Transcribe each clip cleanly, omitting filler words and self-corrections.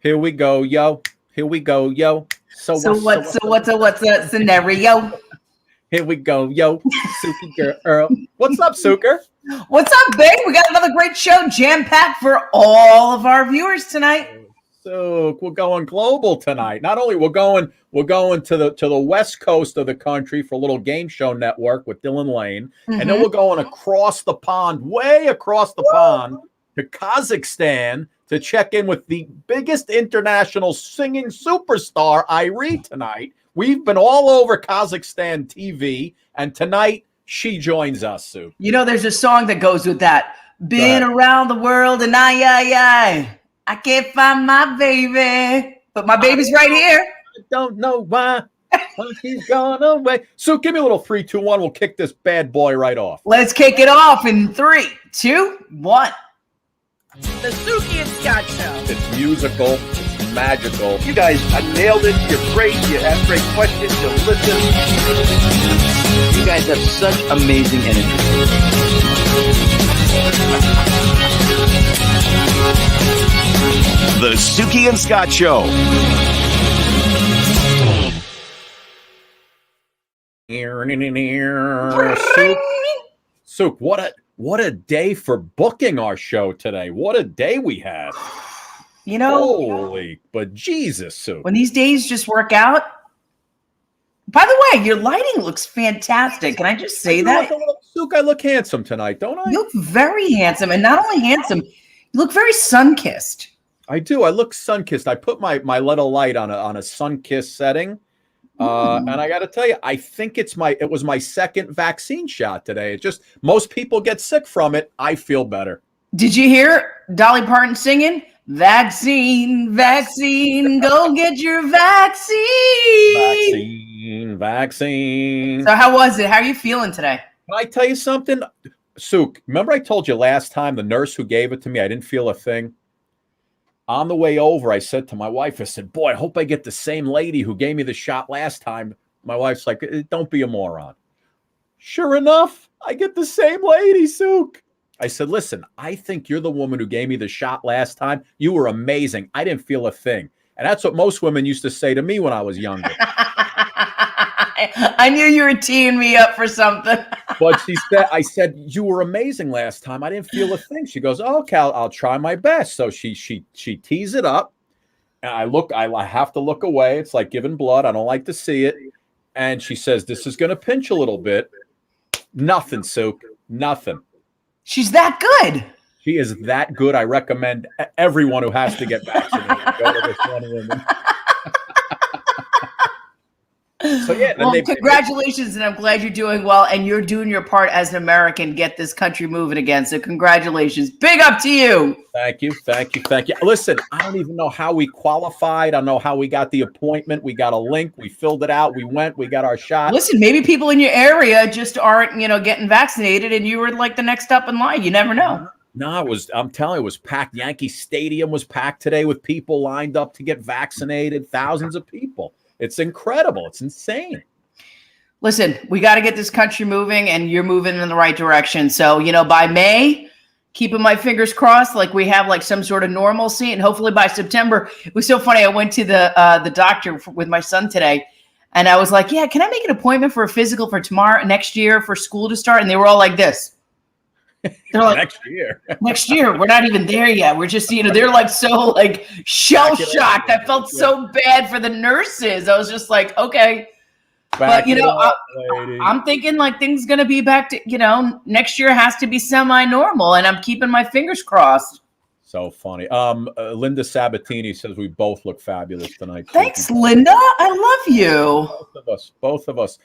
Here we go, yo. Here we go, yo. So what's the scenario? Here we go, yo. Suki girl. What's up, Suker? What's up, babe? We got another great show jam-packed for all of our viewers tonight. So we're going global tonight. Not only we're going to the west coast of the country for a little game show network with Dylan Lane, and then we're going across the pond, way across the pond to Kazakhstan to check in with the biggest international singing superstar, Ayree, tonight. We've been all over Kazakhstan TV, and tonight she joins us, Sue. You know, there's a song that goes with that. Been around the world and I can't find my baby, but my baby's right here. I don't know why he's gone away. Sue, give me a little 3, 2, 1. We'll kick this bad boy right off. Let's kick it off in 3, 2, 1. The Suki and Scott Show. It's musical. It's magical. You guys nailed it. You're great. You ask great questions. You listen. You guys have such amazing energy. The Suki and Scott Show. Sook, what a day for booking our show today. What a day we had. You know, holy, but Jesus, Sook. When these days just work out. By the way, your lighting looks fantastic. Can I just say that? Sook, I look handsome tonight, don't I? You look very handsome, and not only handsome, you look very sun-kissed. I do. I look sun-kissed. I put my little light on a sun-kissed setting. And I got to tell you, I think it was my second vaccine shot today. It just, most people get sick from it. I feel better. Did you hear Dolly Parton singing? Vaccine, vaccine, go get your vaccine. Vaccine. So how was it? How are you feeling today? Can I tell you something? Sook, remember I told you last time the nurse who gave it to me, I didn't feel a thing? On the way over, I said to my wife, I said, boy, I hope I get the same lady who gave me the shot last time. My wife's like, don't be a moron. Sure enough, I get the same lady, Sook. I said, listen, I think you're the woman who gave me the shot last time. You were amazing. I didn't feel a thing. And that's what most women used to say to me when I was younger. I knew you were teeing me up for something. But I said, you were amazing last time. I didn't feel a thing. She goes, oh, okay, I'll try my best. So she tees it up. And I have to look away. It's like giving blood. I don't like to see it. And she says, this is going to pinch a little bit. Nothing, Sook. Nothing. She's that good. She is that good. I recommend everyone who has to get vaccinated go to this one woman. So yeah, well, congratulations, and I'm glad you're doing well, and you're doing your part as an American. Get this country moving again. So congratulations. Big up to you. Thank you. Listen, I don't even know how we qualified. I don't know how we got the appointment. We got a link. We filled it out. We went. We got our shot. Listen, maybe people in your area just aren't, getting vaccinated, and you were like the next up in line. You never know. No, I'm telling you, it was packed. Yankee Stadium was packed today with people lined up to get vaccinated. Thousands of people. It's incredible. It's insane. Listen, we got to get this country moving, and you're moving in the right direction. So, by May, keeping my fingers crossed, like we have like some sort of normalcy, and hopefully by September. It was so funny. I went to the doctor with my son today, and I was like, yeah, can I make an appointment for a physical for next year for school to start? And they were all like this. They're like, next year. We're not even there yet. We're just, they're like so like shell shocked. I felt so bad for the nurses. I was just like, okay. But I'm thinking like things gonna be back to, next year has to be semi-normal, and I'm keeping my fingers crossed. So funny. Linda Sabatini says we both look fabulous tonight. Thanks, Linda. I love you. Both of us.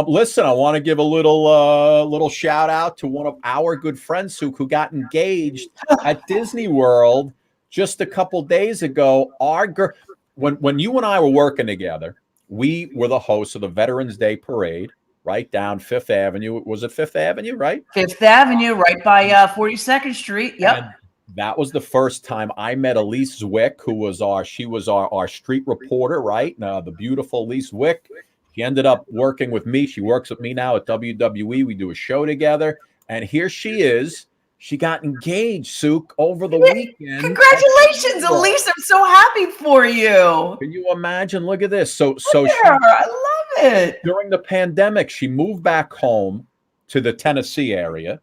Listen, I want to give a little shout out to one of our good friends who got engaged at Disney World just a couple days ago. Our girl, when you and I were working together, we were the hosts of the Veterans Day Parade right down Fifth Avenue. Was it Fifth Avenue, right? Fifth Avenue, right by 42nd Street. Yep. And that was the first time I met Elise Zwick, who was our street reporter, right? The beautiful Elise Zwick. She ended up working with me. She works with me now at WWE. We do a show together. And here she is She got engaged, Sook, over the weekend. Congratulations, Elise. I'm so happy for you. Can you imagine? Look at this. So I love it. during the pandemic, she moved back home to the Tennessee area,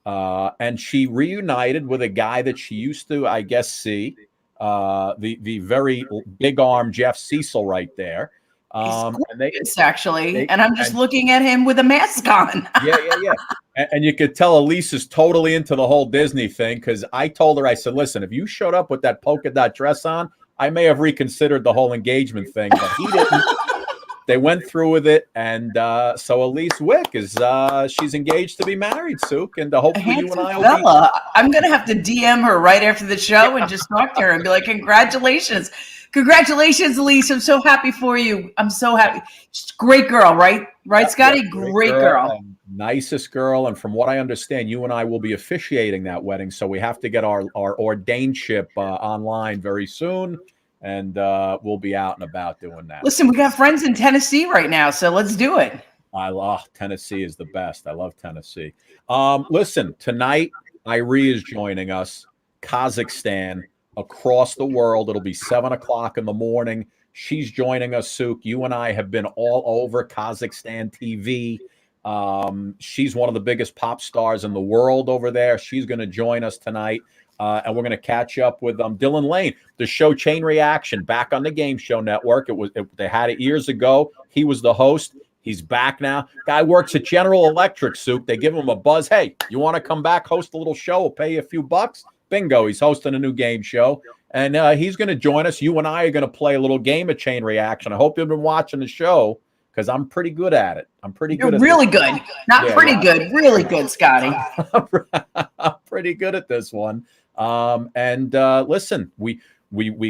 and she reunited with a guy that she used to, I guess, see, the very big arm Jeff Cecil right there. He's gorgeous, actually, and I'm just looking at him with a mask on. Yeah. And you could tell Elise is totally into the whole Disney thing, because I told her, I said, listen, if you showed up with that polka dot dress on, I may have reconsidered the whole engagement thing, but he didn't. They went through with it, and so Elise Wick is she's engaged to be married, Sook, and hopefully you and I will be. I'm gonna have to DM her right after the show and just talk to her and be like, congratulations, Elise. I'm so happy for you. I'm so happy. She's a great girl, right, Scotty? Great girl. Nicest girl, and from what I understand, you and I will be officiating that wedding, so we have to get our ordainship online very soon. And we'll be out and about doing that. Listen, we got friends in Tennessee right now, so let's do it. Tennessee is the best. I love Tennessee. Listen, tonight, Ayree is joining us, Kazakhstan, across the world. It'll be 7 o'clock in the morning. She's joining us, Sook. You and I have been all over Kazakhstan TV. She's one of the biggest pop stars in the world over there. She's going to join us tonight. And we're going to catch up with Dylan Lane, the show Chain Reaction, back on the Game Show Network. They had it years ago. He was the host. He's back now. Guy works at General Electric, Souk. They give him a buzz. Hey, you want to come back, host a little show? We'll pay you a few bucks. Bingo. He's hosting a new game show. And he's going to join us. You and I are going to play a little game of Chain Reaction. I hope you've been watching the show, because I'm pretty good at it. You're really good. Not pretty good. Really good, Scotty. I'm pretty good at this one. Listen, we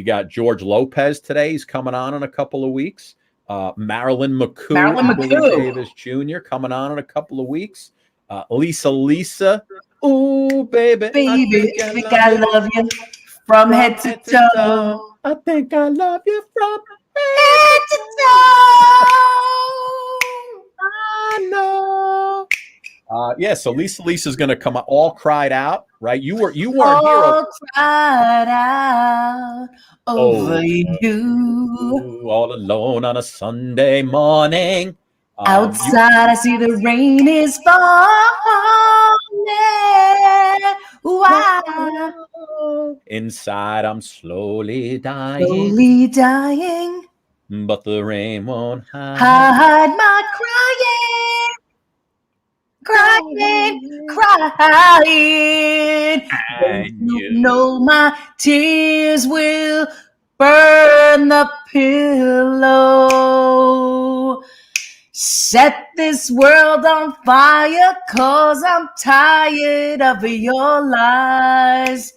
got George Lopez today. He's coming on in a couple of weeks. Marilyn McCoo Davis Jr. coming on in a couple of weeks. Lisa. Ooh, baby. I think I love you from head to toe. I think I love you from head to toe. I know. So Lisa's going to come all cried out, right? You weren't here. All cried out over you. All alone on a Sunday morning. Outside, I see the rain is falling. Wow. Inside, I'm slowly dying. But the rain won't hide my crying. And you know my tears will burn the pillow. Set this world on fire, 'cause I'm tired of your lies.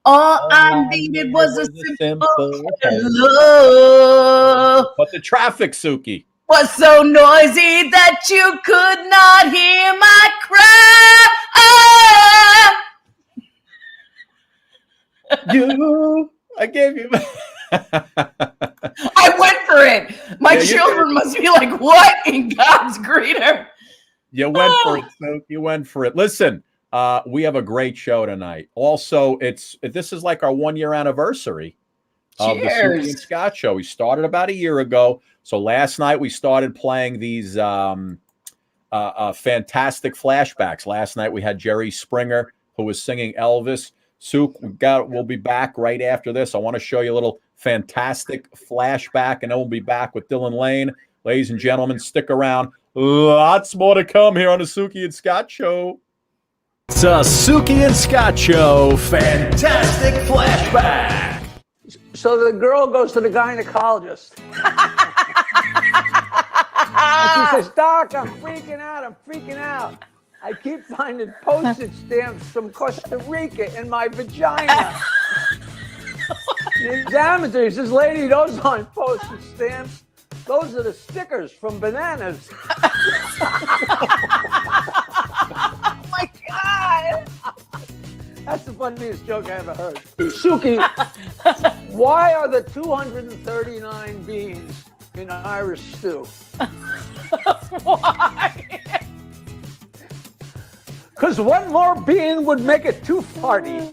All I needed was a simple hello. But the traffic, Suki, was so noisy that you could not hear my cry. I gave you. I went for it. My children must be like, what in God's greener? You went for it, Sook. You went for it. Listen, we have a great show tonight. Also, this is like our 1-year anniversary of the Suki and Scott show. We started about a year ago. So last night we started playing these fantastic flashbacks. Last night we had Jerry Springer, who was singing Elvis. Sook, we'll be back right after this. I want to show you a little fantastic flashback, and then we'll be back with Dylan Lane. Ladies and gentlemen, stick around. Lots more to come here on the Suki and Scott Show. It's a Suki and Scott Show fantastic flashback. So the girl goes to the gynecologist. And she says, Doc, I'm freaking out. I keep finding postage stamps from Costa Rica in my vagina. The examiner, he says, lady, those aren't postage stamps. Those are the stickers from bananas. Oh my God. That's the funniest joke I ever heard. Suki, why are the 239 beans in Irish stew? Why? Because one more bean would make it too farty.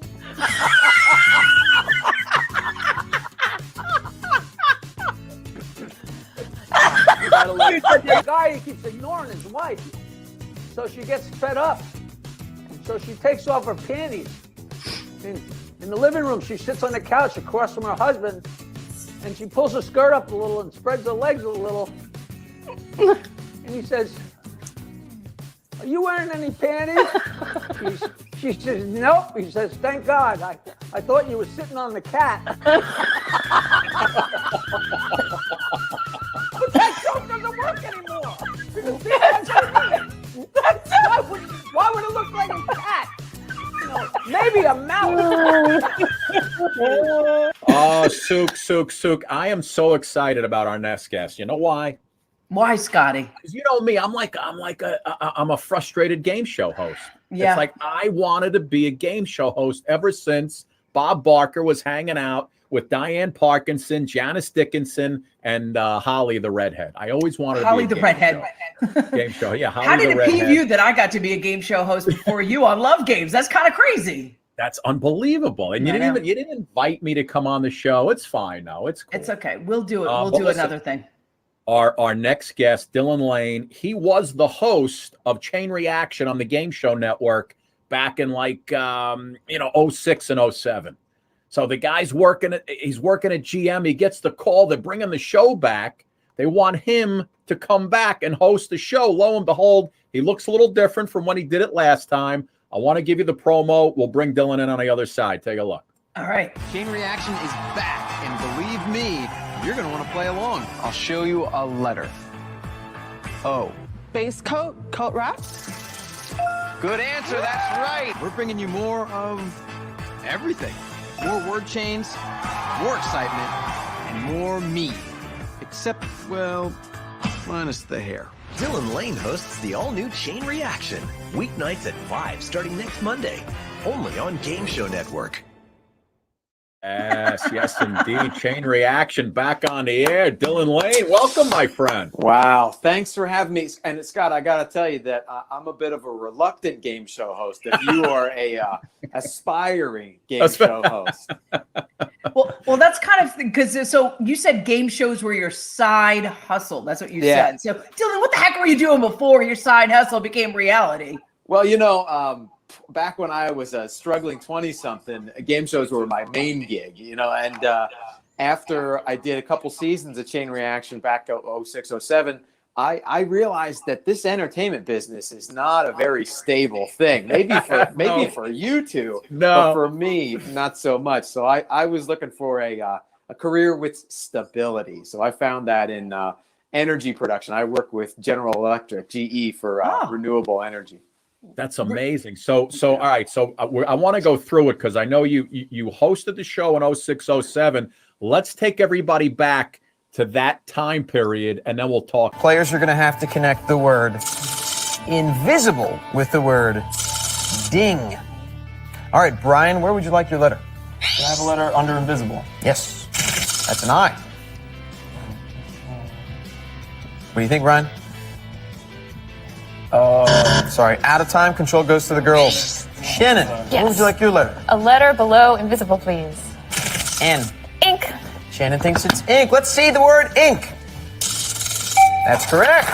The guy keeps ignoring his wife. So she gets fed up. So she takes off her panties. In the living room, she sits on the couch across from her husband, and she pulls her skirt up a little and spreads her legs a little. And he says, "Are you wearing any panties?" She says, "Nope." He says, "Thank God. I thought you were sitting on the cat." But that joke doesn't work anymore. Why would it look like a cat? You know, maybe a mouse. Oh, Sook. I am so excited about our next guest. You know why? Why, Scotty? You know me. I'm a frustrated game show host. Yeah. It's like I wanted to be a game show host ever since Bob Barker was hanging out with Diane Parkinson, Janice Dickinson, and Holly the redhead. I always wanted to Holly be a the redhead. game show. Yeah, Holly How did the it redhead. peeve you that I got to be a game show host before you on Love Games? That's kind of crazy. That's unbelievable. And you didn't invite me to come on the show. It's fine now. It's cool. It's okay. We'll do it. We'll but do listen, another thing. Our next guest, Dylan Lane, he was the host of Chain Reaction on the Game Show Network back in 06 and 07. So the guy's he's working at GM. He gets the call. They're bringing the show back. They want him to come back and host the show. Lo and behold, he looks a little different from when he did it last time. I want to give you the promo. We'll bring Dylan in on the other side. Take a look. All right. Chain Reaction is back, and believe me, you're going to want to play along. I'll show you a letter. O. Base coat, coat wrap. Good answer, that's right. We're bringing you more of everything. More word chains, more excitement, and more me. Except, well, minus the hair. Dylan Lane hosts the all-new Chain Reaction. Weeknights at 5 starting next Monday. Only on Game Show Network. Yes, indeed. Chain Reaction back on the air. Dylan Lane, welcome, my friend. Wow, thanks for having me. And Scott, I got to tell you that I'm a bit of a reluctant game show host. If you are a aspiring game show host. Well, that's kind of because so you said game shows were your side hustle. That's what you said. So, Dylan, what the heck were you doing before your side hustle became reality? Well, you know, back when I was a struggling 20-something, game shows were my main gig, you know, and after I did a couple seasons of Chain Reaction back in 06, 07, I realized that this entertainment business is not a very stable thing. Maybe for you two, but for me, not so much. So I was looking for a career with stability. So I found that in energy production. I work with General Electric, GE, for renewable energy. That's amazing. So all right. So I want to go through it because I know you hosted the show in 06, 07. Let's take everybody back to that time period, and then we'll talk. Players are going to have to connect the word invisible with the word ding. All right, Brian, where would you like your letter? Do I have a letter under invisible? Yes. That's an I. What do you think, Brian? Sorry, out of time. Control goes to the girls. Shannon, where would you like your letter? A letter below invisible, please. N. Ink. Shannon thinks it's ink. Let's see the word ink. That's correct.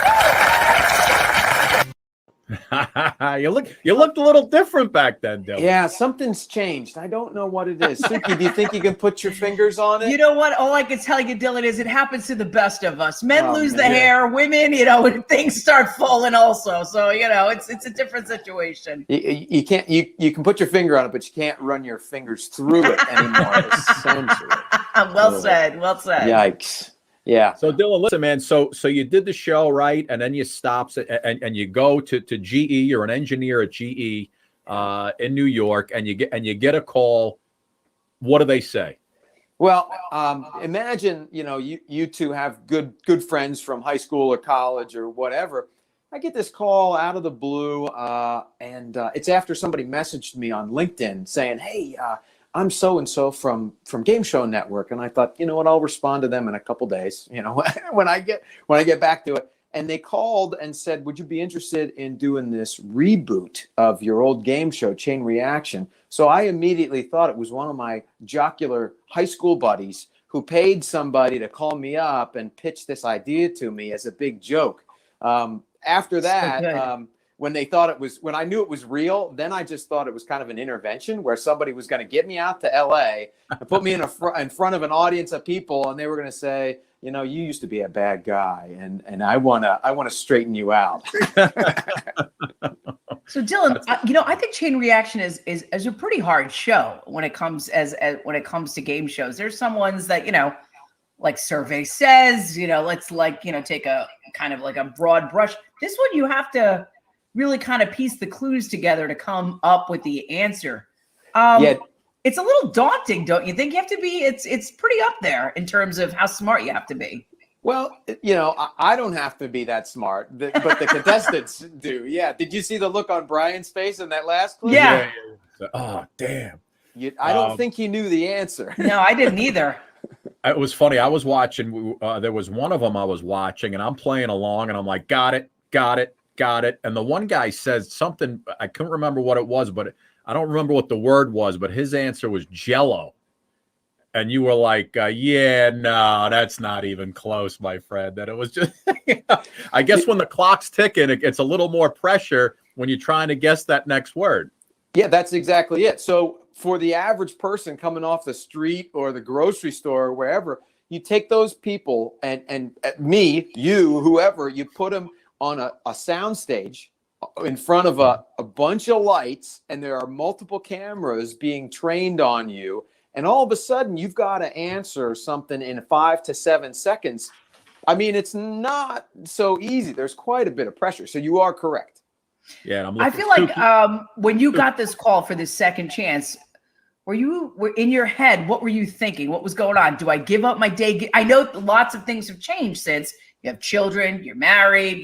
You looked a little different back then, Dylan. Yeah, something's changed. I don't know what it is. Suki, do you think you can put your fingers on it? You know what? All I can tell you, Dylan, is it happens to the best of us. Men lose the hair, women, and things start falling also. So, it's a different situation. You can't. You can put your finger on it, but you can't run your fingers through it anymore. Essentially. Well said. Yikes. Yeah. So Dylan, listen, man. So you did the show, right? And then you stop and you go to GE. You're an engineer at GE in New York, and you get a call. What do they say? Well, imagine you two have good friends from high school or college or whatever. I get this call out of the blue, and it's after somebody messaged me on LinkedIn saying, "Hey, I'm so-and-so from Game Show Network." And I thought, you know what, I'll respond to them in a couple days, when I get back to it. And they called and said, would you be interested in doing this reboot of your old game show, Chain Reaction? So I immediately thought it was one of my jocular high school buddies who paid somebody to call me up and pitch this idea to me as a big joke. After that, when I knew it was real, then I just thought it was kind of an intervention where somebody was going to get me out to LA and put me in front of an audience of people. And they were going to say, you used to be a bad guy and I want to straighten you out. So Dylan, I think Chain Reaction is a pretty hard show when it comes to game shows. There's some ones that, like Survey Says, let's take a kind of like a broad brush. This one, you have to really kind of piece the clues together to come up with the answer. It's a little daunting, don't you think? You have to be, it's pretty up there in terms of how smart you have to be. Well, I don't have to be that smart, but the contestants do. Yeah. Did you see the look on Brian's face in that last clip? Yeah. Oh, damn. I don't think he knew the answer. No, I didn't either. It was funny. I was watching. There was one of them I was watching, and I'm playing along, and I'm like, got it. And the one guy says something. I couldn't remember what it was, but I don't remember what the word was, but his answer was Jello. And you were like, yeah, no, that's not even close, my friend. That it was just, I guess when the clock's ticking, it's a little more pressure when you're trying to guess that next word. Yeah, that's exactly it. So for the average person coming off the street or the grocery store or wherever, you take those people and me, you, whoever, you put them on a sound stage in front of a bunch of lights, and there are multiple cameras being trained on you. And all of a sudden, you've got to answer something in 5 to 7 seconds. I mean, it's not so easy. There's quite a bit of pressure. So you are correct. Yeah, I feel like when you got this call for this second chance, were in your head, what were you thinking? What was going on? Do I give up my day? I know lots of things have changed since. You have children, you're married,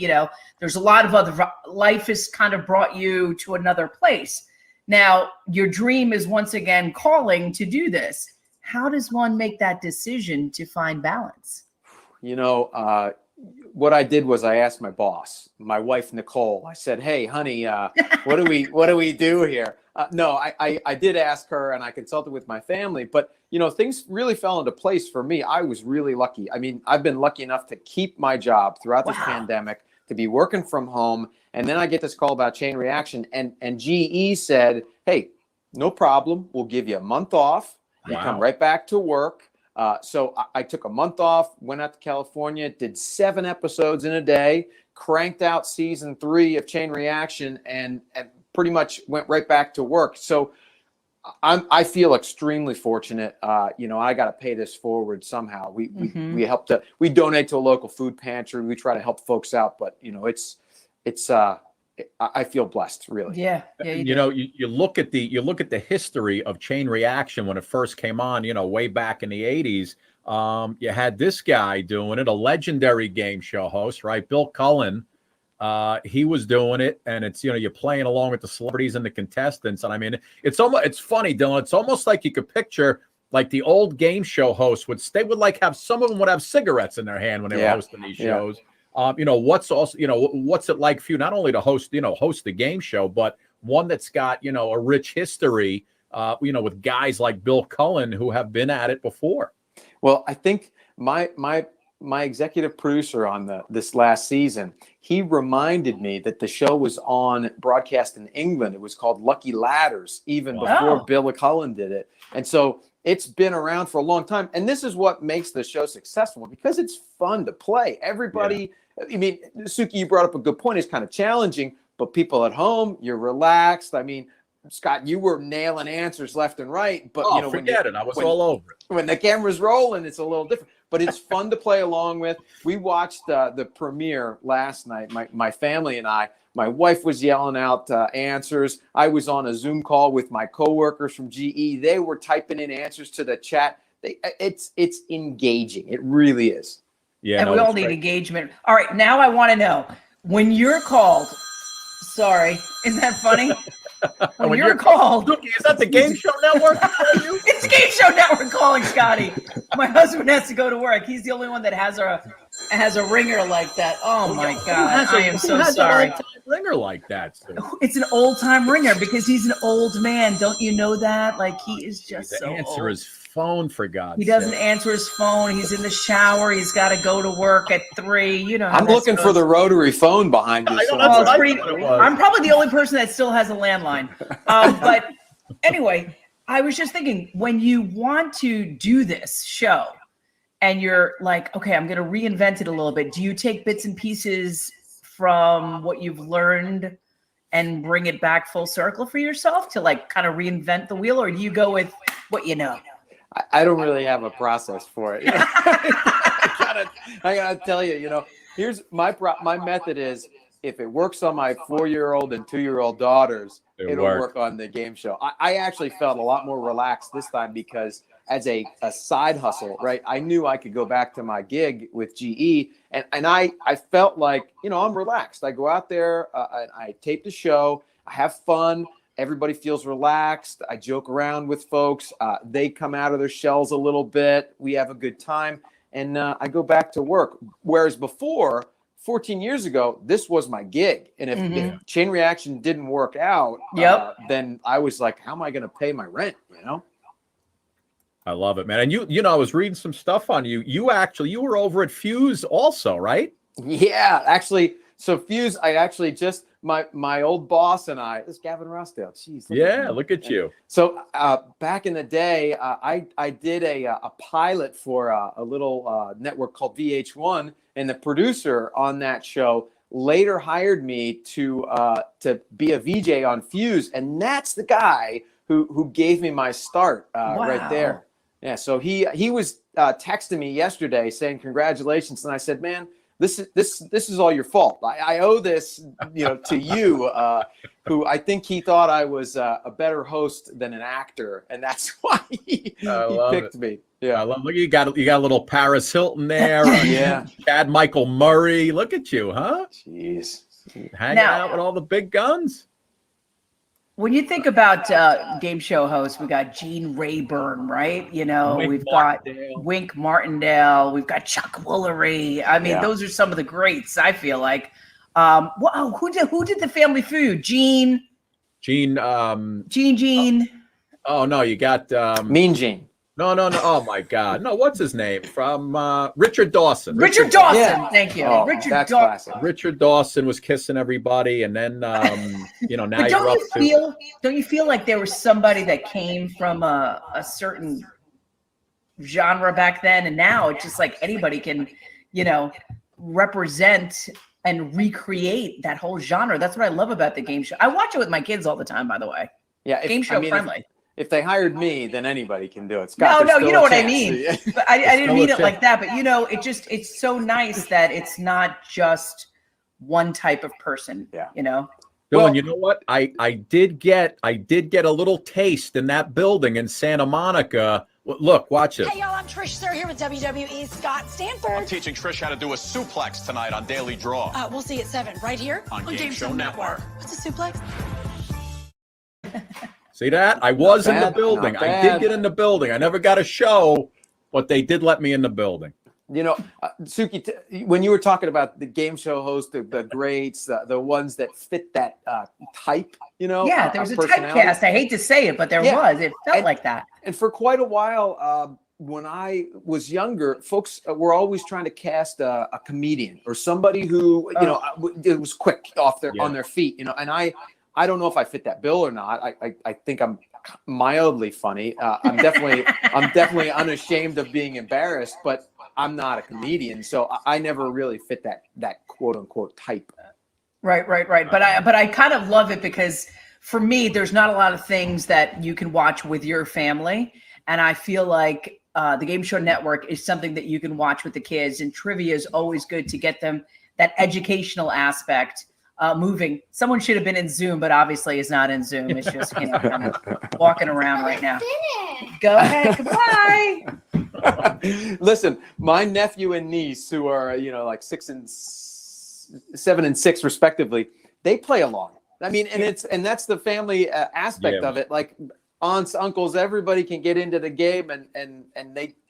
there's a lot of other, life has kind of brought you to another place. Now, your dream is once again calling to do this. How does one make that decision to find balance? What I did was I asked my boss, my wife, Nicole. I said, hey, honey, what do we do here? No, I did ask her, and I consulted with my family. But, things really fell into place for me. I was really lucky. I mean, I've been lucky enough to keep my job throughout this pandemic, to be working from home. And then I get this call about Chain Reaction, and GE said, hey, no problem. We'll give you a month off. You come right back to work. So I took a month off, went out to California, did 7 episodes in a day, cranked out season 3 of Chain Reaction, and pretty much went right back to work. So I feel extremely fortunate. I got to pay this forward somehow. We help we donate to a local food pantry. We try to help folks out, but I feel blessed, really. Yeah. You look at the history of Chain Reaction when it first came on, way back in the 80s. You had this guy doing it, a legendary game show host, right? Bill Cullen. He was doing it, and it's, you're playing along with the celebrities and the contestants. And I mean, it's funny, Dylan. It's almost like you could picture like the old game show hosts some of them would have cigarettes in their hand when they were hosting these shows. What's it like for you not only to host the game show, but one that's got, a rich history, with guys like Bill Cullen who have been at it before? Well, I think my executive producer on this last season, he reminded me that the show was on broadcast in England. It was called Lucky Ladders, even before Bill Cullen did it. And so it's been around for a long time. And this is what makes the show successful, because it's fun to play. Everybody, I mean, Suki, you brought up a good point. It's kind of challenging, but people at home, you're relaxed. I mean, Scott, you were nailing answers left and right, but forget it. I was all over it. When the camera's rolling, it's a little different. But it's fun to play along with. We watched the premiere last night. My family and I. My wife was yelling out answers. I was on a Zoom call with my coworkers from GE. They were typing in answers to the chat. It's engaging. It really is. Yeah, and we all need engagement. All right, now I want to know, when you're called. Sorry, isn't that funny? When you're called, is that the Game Show Network? It's the Game Show Network calling, Scotty. My husband has to go to work. He's the only one that has has a ringer like that. Oh my God, I am so Who has sorry. an all-time ringer like that? Sue? It's an old time ringer because he's an old man. Don't you know that? Like he is just The so answer old. is phone, for God's He doesn't sake. answer his phone. He's in the shower. He's got to go to work at 3. You know. How I'm that looking for goes. the rotary phone behind you. I know, somewhere. that's Oh, it's what I pretty. thought it was. I'm probably the only person that still has a landline. But anyway, I was just thinking when you want to do this show and you're like, okay, I'm going to reinvent it a little bit. Do you take bits and pieces from what you've learned and bring it back full circle for yourself to like kind of reinvent the wheel, or do you go with what you know? I don't really have a process for it. I gotta tell you, here's my method is if it works on my 4-year-old and 2-year-old daughters, it'll work on the game show. I actually felt a lot more relaxed this time because as a side hustle, right? I knew I could go back to my gig with GE and I felt like, I'm relaxed. I go out there, and I tape the show, I have fun. Everybody feels relaxed. I joke around with folks. They come out of their shells a little bit. We have a good time. And I go back to work. Whereas before, 14 years ago, this was my gig. And if Chain Reaction didn't work out, then I was like, how am I going to pay my rent? I love it, man. And I was reading some stuff on you. You were over at Fuse also, right? Yeah, actually. So Fuse, I actually just my old boss and I. This is Gavin Rossdale. Jeez. Look at you. So back in the day, I did a pilot for a little network called VH1, and the producer on that show later hired me to be a VJ on Fuse, and that's the guy who gave me my start right there. Yeah. So he was texting me yesterday saying congratulations, and I said, man, this is all your fault. I owe this, to you, who I think he thought I was a better host than an actor, and that's why he picked me. Yeah, I love. Look, you got a little Paris Hilton there. Yeah, Chad Michael Murray. Look at you, huh? Jeez, hanging out with all the big guns. When you think about game show hosts, we got Gene Rayburn, right? We've got Wink Martindale, we've got Chuck Woolery. I mean, those are some of the greats. I feel like. Who did the Family Feud? Gene. Gene. Oh no, you got Mean Gene. No. Oh my God. No, what's his name? From Richard Dawson. Richard Dawson. Yeah. Thank you. Oh, Richard that's Dawson. classic. Richard Dawson was kissing everybody, and then now But don't you feel like there was somebody that came from a certain genre back then, and now it's just like anybody can, represent and recreate that whole genre. That's what I love about the game show. I watch it with my kids all the time, by the way. Yeah, game show friendly. If they hired me, then anybody can do it. No, Scott, you know what I chance. mean. But I didn't mean it like that. But it's so nice that it's not just one type of person. Yeah. Dylan, you know what? I did get a little taste in that building in Santa Monica. Look, watch it. Hey y'all, I'm Trish Sir here with WWE's Scott Stanford. I'm teaching Trish how to do a suplex tonight on Daily Draw. We'll see at 7 right here on Game Show Network. What's a suplex? See that? I was in the building. I did get in the building. I never got a show, but they did let me in the building. Suki, when you were talking about the game show host, the greats, the ones that fit that type, Yeah, there was a typecast. I hate to say it, but there was. It felt like that. And for quite a while, when I was younger, folks were always trying to cast a comedian or somebody who, it was quick on their feet, and I don't know if I fit that bill or not. I think I'm mildly funny. I'm definitely unashamed of being embarrassed, but I'm not a comedian, so I never really fit that quote unquote type. Right. But I kind of love it because for me, there's not a lot of things that you can watch with your family, and I feel like the Game Show Network is something that you can watch with the kids, and trivia is always good to get them that educational aspect. Moving. Someone should have been in Zoom, but obviously is not in Zoom. It's just, kind of walking around right now. Go ahead. Goodbye. Listen, my nephew and niece, who are, like 7 and 6 respectively, they play along. I mean, and that's the family aspect of it. Like aunts, uncles, everybody can get into the game and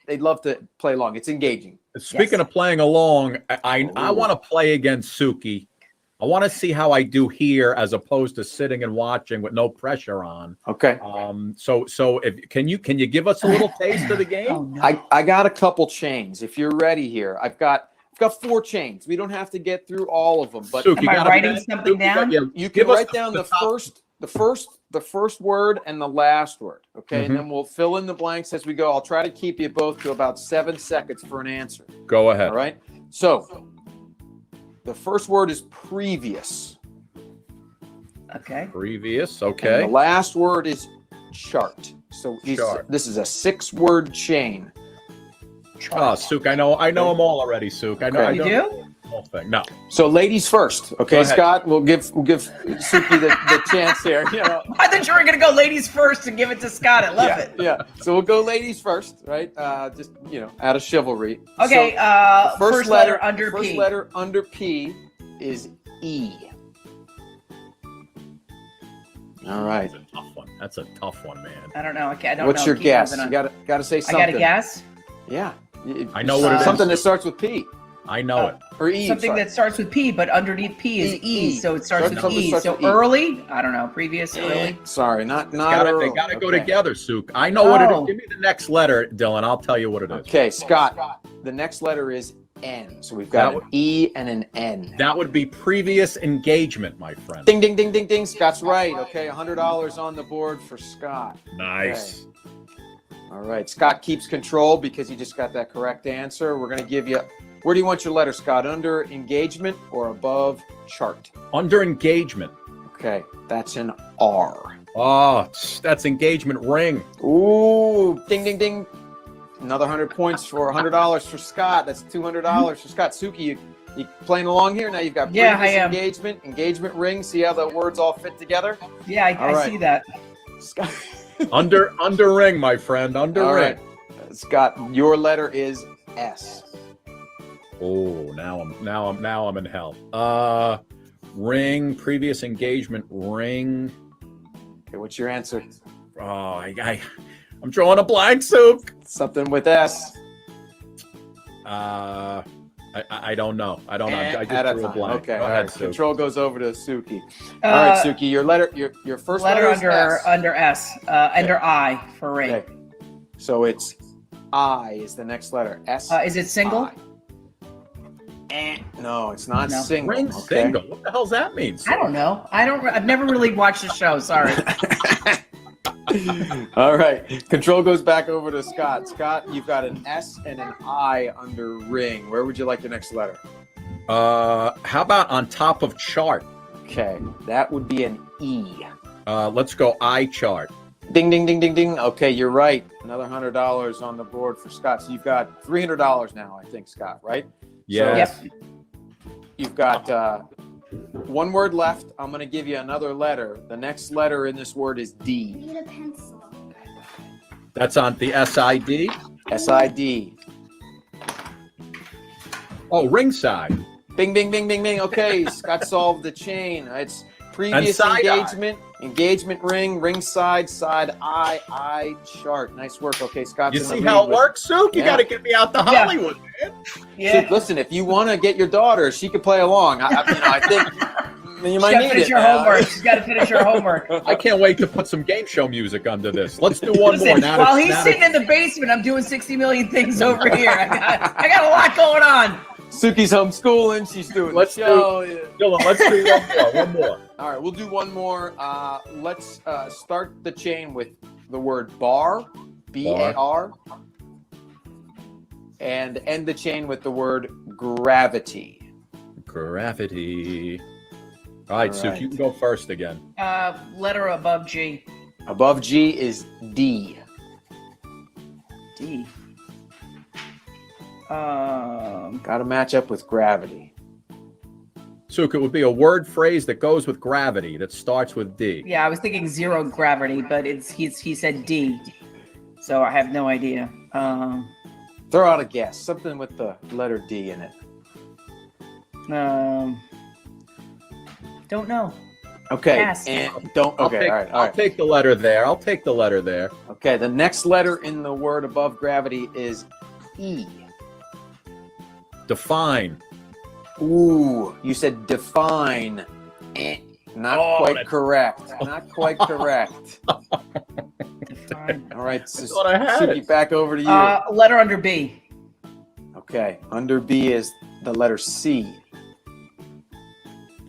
they'd love to play along. It's engaging. Speaking of playing along, I want to play against Suki. I want to see how I do here as opposed to sitting and watching with no pressure on. Okay. So if can you give us a little taste of the game? I got a couple chains. If you're ready here, I've got 4 chains. We don't have to get through all of them, but Suki, am I writing something down? You can write down the first word and the last word. Okay, and then we'll fill in the blanks as we go. I'll try to keep you both to about 7 seconds for an answer. Go ahead. All right. So the first word is previous. Okay. Previous. Okay. And the last word is chart. So this is a 6-word chain. Oh, Sook, I know them all already, Sook. I know. Okay. I You know do? the whole thing. No. So ladies first. Okay, Scott, we'll give Suki the chance here. You know. I thought you were gonna go ladies first and give it to Scott. I love it. Yeah. So we'll go ladies first, right? Just out of chivalry. Okay. So First letter under P. First letter under P is E. All right. That's a tough one. That's a tough one, man. I don't know. Okay, I don't What's know. your Keep guess? moving You on. gotta say I something. got a guess. Yeah. I know what it is. Something that starts with P. I know it. Or E. Something that starts with P, but underneath P is E, so it starts with Something E. starts So with E. early? I don't know. Previous, early? Sorry, not They early. gotta go Okay. together, Sook. I know what it Oh. is. Give me the next letter, Dylan. I'll tell you what it is. Okay, Scott. The next letter is N. So we've got an E and an N. That would be previous engagement, my friend. Ding, ding, ding, ding, ding. Scott's right. Okay, $100 on the board for Scott. Nice. Okay. All right, Scott keeps control because he just got that correct answer. We're going to give you, where do you want your letter, Scott? Under engagement or above chart? Under engagement. Okay, that's an R. Oh, that's engagement ring. Ooh, ding, ding, ding. Another 100 points for $100 for Scott. That's $200 for Scott. Suki, you playing along here? Now you've got Yeah, previous I am. engagement ring. See how the words all fit together? Yeah, I see that. Scott. under ring, my friend. Under All ring. right. Scott, your letter is S. Oh, now I'm in hell. Ring, previous engagement ring. Okay, what's your answer? Oh, I'm drawing a blank, Sook. Something with S. I don't know. I don't know. I Out just of drew a time. blank. Okay, Go all ahead, right. Sook. Control goes over to Suki. All right, Suki, your letter, your first letter is S. under S. Under I for ring. Okay. So it's I is the next letter. S. Is it single? No, it's not No. single. Ring okay? single. What the hell's that mean? I don't know. I've never really watched the show. Sorry. All right. Control goes back over to Scott. Scott, you've got an S and an I under ring. Where would you like your next letter? How about on top of chart? Okay, that would be an E. Let's go I chart. Ding, ding, ding, ding, ding. Okay, you're right. Another $100 on the board for Scott. So you've got $300 now, I think, Scott, right? Yes. So you've got one word left. I'm going to give you another letter. The next letter in this word is D. Need a pencil. That's on the SID. SID. Oh, ringside. Bing, bing, bing, bing, bing. Okay, Scott solved the chain. It's previous side-eye. engagement ring, ringside, side I chart. Nice work. Okay, Scott's You in the see lead how it with- works, Sook? You Yeah. got to get me out to Hollywood, man. Yeah. See, listen, if you want to get your daughter, she could play along. I think you might She's got to need finish it. your homework. She's got to finish her homework. I can't wait to put some game show music under this. Let's do one more. Listen, Now while that- he's now sitting that- in the basement, I'm doing 60 million things over here. I got a lot going on. Suki's homeschooling. She's doing Let's the show. Dylan, let's do one more. All right, we'll do one more. Let's start the chain with the word bar, B-A-R, and end the chain with the word gravity. Gravity. All right, All Sook, right. you can go first again. Letter above G. Above G is D. D. Got to match up with gravity. Sook, it would be a word phrase that goes with gravity that starts with D. Yeah, I was thinking zero gravity, but he said D, so I have no idea. Throw out a guess. Something with the letter D in it. Don't know. Okay. Pass. And don't. Okay. All right. I'll take the letter there. I'll take the letter there. Okay. The next letter in the word above gravity is E. Define. Ooh, you said define. Not quite correct. Not quite correct. All right, Suki, back over to you. Letter under B. Okay, under B is the letter C.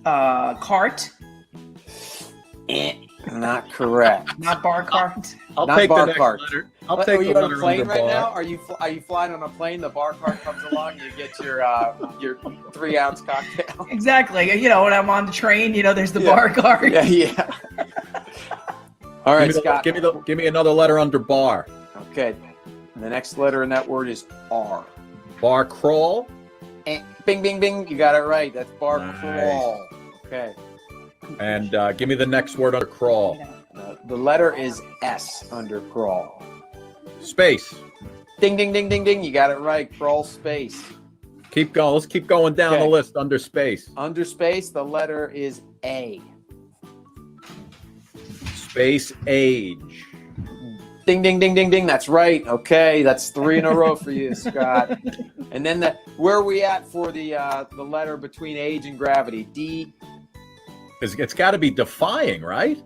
Cart. Not correct. Not bar cart. I'll Not take bar the next cart. letter. I'll take Are the you on a letter plane under right bar. now? Are you flying on a plane? The bar cart comes along. You get your 3-ounce cocktail. Exactly. You know, when I'm on the train, you know, there's the bar cart. Yeah. All right, Scott. Give me another letter under bar. Okay. The next letter in that word is R. Bar crawl. Bing, bing, bing. You got it right. That's bar crawl. Okay. And give me the next word under crawl. The letter is S under crawl. Space. Ding, ding, ding, ding, ding. You got it right. Crawl space. Keep going. Let's keep going down the list under space. Under space, the letter is A. Space age. Ding, ding, ding, ding, ding. That's right. Okay, that's 3 in a row for you, Scott. And then where are we at for the letter between age and gravity? D. It's got to be defying, right?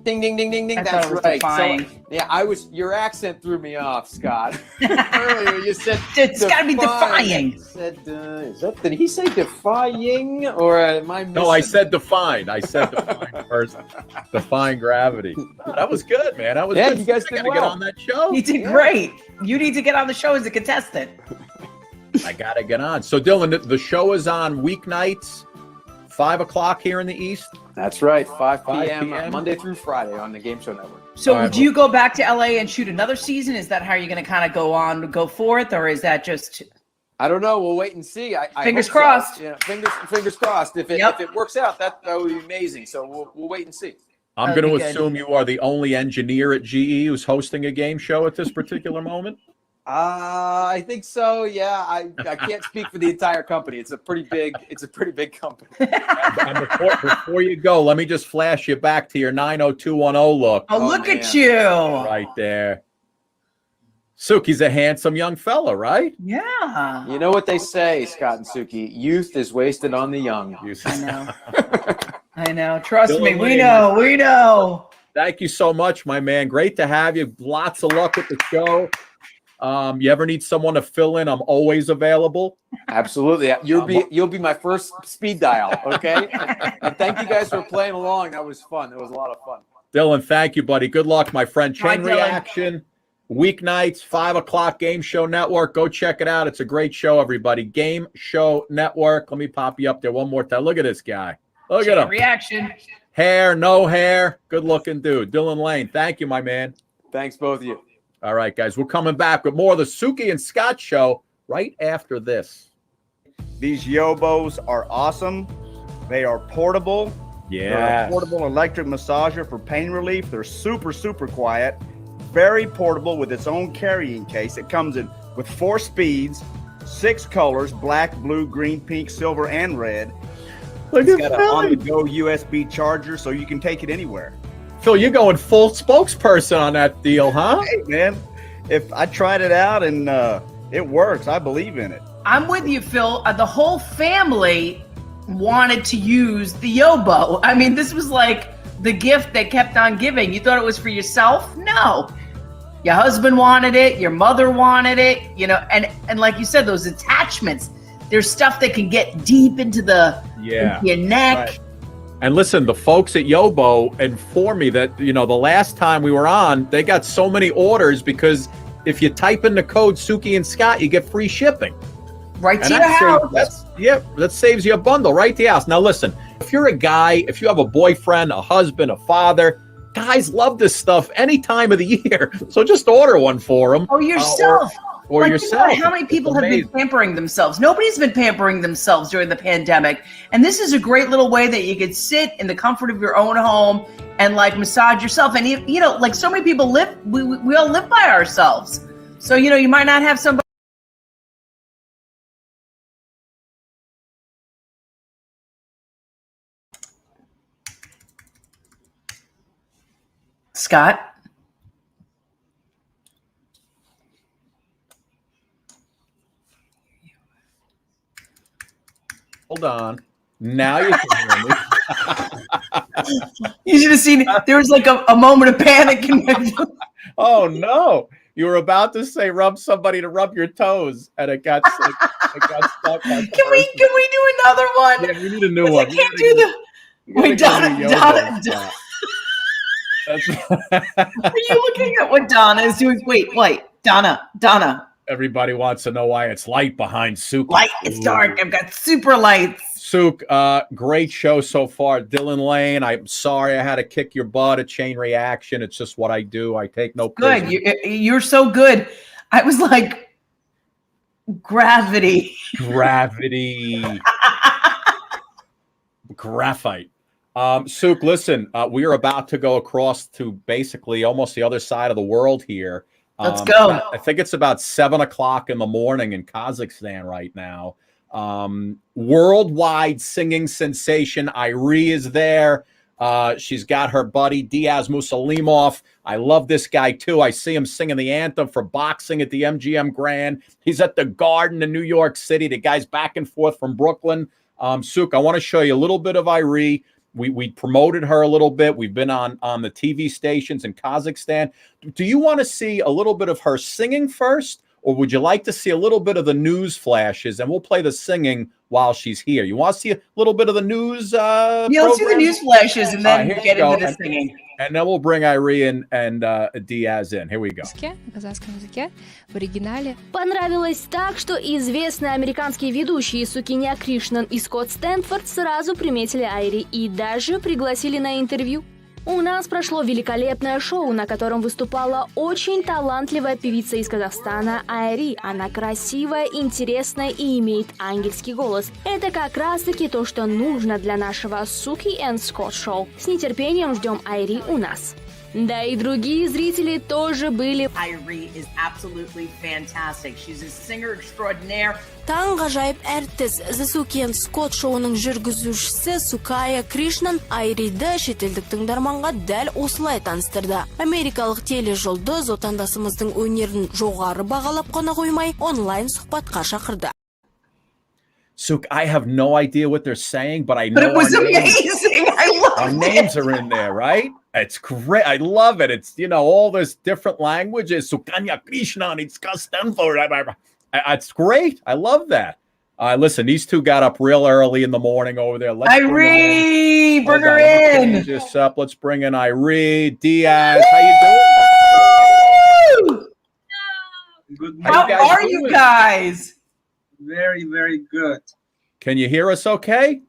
Ding, ding, ding, ding, ding. That's right. Defying. So, yeah, your accent threw me off, Scott. Earlier you said it's got to be defying. Did he say defying or am I missing? No, I said define. I said define first. Define gravity. That was good, man. That was good. You guys I did gotta well. get on that show. You did great. You need to get on the show as a contestant. I gotta get on. So, Dylan, the show is on weeknights, 5 o'clock here in the East. That's right, 5 p.m. Monday through Friday on the Game Show Network. So do you go back to LA and shoot another season? Is that how you're going to kind of go forth, or is that just? I don't know. We'll wait and see. Fingers hope crossed. So. Yeah, fingers crossed. If it works out, that would be amazing. So we'll wait and see. I'm going to assume you are the only engineer at GE who's hosting a game show at this particular moment. I think so. Yeah, I can't speak for the entire company. It's a pretty big company. And before you go, let me just flash you back to your 90210 look. Oh, look at you. Right there. Suki's a handsome young fella, right? Yeah. You know what they say, Scott and Suki, youth is wasted on the young. I know. I know. Trust Dylan me. We Lane, we know. Thank you so much, my man. Great to have you. Lots of luck with the show. You ever need someone to fill in? I'm always available. Absolutely. You'll be my first speed dial, okay? And thank you guys for playing along. That was fun. It was a lot of fun. Dylan, thank you, buddy. Good luck, my friend. Chain Dylan. Reaction, weeknights, 5 o'clock, Game Show Network. Go check it out. It's a great show, everybody. Game Show Network. Let me pop you up there one more time. Look at this guy. Look at him. Reaction. Hair, no hair. Good looking dude. Dylan Lane, thank you, my man. Thanks, both of you. All right, guys, we're coming back with more of the Suki and Scott show right after this. These Yobos are awesome. They are portable. Yeah. They're a portable electric massager for pain relief. They're super, super quiet. Very portable with its own carrying case. It comes in with 4 speeds, 6 colors, black, blue, green, pink, silver, and red. It's got an on-the-go USB charger so you can take it anywhere. Phil, you're going full spokesperson on that deal, huh? Hey, man, if I tried it out and it works, I believe in it. I'm with you, Phil. The whole family wanted to use the Yobo. I mean, this was like the gift they kept on giving. You thought it was for yourself? No. Your husband wanted it. Your mother wanted it. You know, and like you said, those attachments. There's stuff that can get deep into into your neck. Right. And listen, the folks at Yobo informed me that, the last time we were on, they got so many orders because if you type in the code Suki and Scott, you get free shipping. Right to your house. That saves you a bundle right to your house. Now, listen, if you're a guy, if you have a boyfriend, a husband, a father, guys love this stuff any time of the year. So just order one for them. Or yourself. Or like, yourself. Think about how many people have been pampering themselves? Nobody's been pampering themselves during the pandemic. And this is a great little way that you could sit in the comfort of your own home and like massage yourself. And like so many people live, we all live by ourselves. So, you might not have somebody. Scott? Hold on. Now you can hear me. You should have seen. There was like a moment of panic. Oh no! You were about to say rub somebody to rub your toes, and it got stuck. Can we do another one? Yeah, we need a new one. I can't do the. Wait, Donna. Are you looking at what Donna is doing? Wait, Donna. Everybody wants to know why it's light behind Suk. Light. It's dark. I've got super lights. Suk, great show so far. Dylan Lane, I'm sorry I had to kick your butt at Chain Reaction. It's just what I do. I take no good. You're so good. I was like, gravity. Graphite. Suk, listen, we are about to go across to basically almost the other side of the world here. Let's go. I think it's about 7 o'clock in the morning in Kazakhstan right now. Worldwide singing sensation Ayree is there. She's got her buddy DIAZ MUSSALIMOV. I love this guy too. I see him singing the anthem for boxing at the MGM Grand. He's at the Garden in New York City. The guy's back and forth from Brooklyn. Suk, I want to show you a little bit of Ayree. We promoted her a little bit. We've been on the TV stations in Kazakhstan. Do you want to see a little bit of her singing first, or would you like to see a little bit of the news flashes? And we'll play the singing while she's here. You want to see a little bit of the news? Yeah, let's see the news flashes and then get into the singing. And then we'll bring Ayree and DIAZ in. Here we go. На казахском языке, в оригинале. Понравилось так, что известные американские ведущие Сукиня Кришнан и Скотт Стэнфорд сразу приметили Ayree и даже пригласили на интервью. У нас прошло великолепное шоу, на котором выступала очень талантливая певица из Казахстана Ayree. Она красивая, интересная и имеет ангельский голос. Это как раз-таки то, что нужно для нашего Суки and Scott шоу. С нетерпением ждем Ayree у нас. Да и другие зрители тоже были. Ayree is absolutely fantastic. She's a singer extraordinaire. Таң ғажайып әртіс The Suki and Scott шоуының жүргізушісі Сукая Кришнан Айриді шетелдік тыңдарманға дәл осылай таныстырды. Америкалық тележұлдыз отандасымыздың өнерін жоғары бағалап қана қоймай, онлайн сұхбатқа шақырды. Suk, I have no idea what they're saying, but I know it was amazing. I love our names are in there, right? It's great. I love it. It's, all this different languages. Sukanya Krishna, it's Stanford. It's great. I love that. Listen, these two got up real early in the morning over there. Ayree, bring her in. Just up. Let's bring in Ayree. DIAZ, how you doing? Good morning. How are you guys? Very, very good. Can you hear us okay?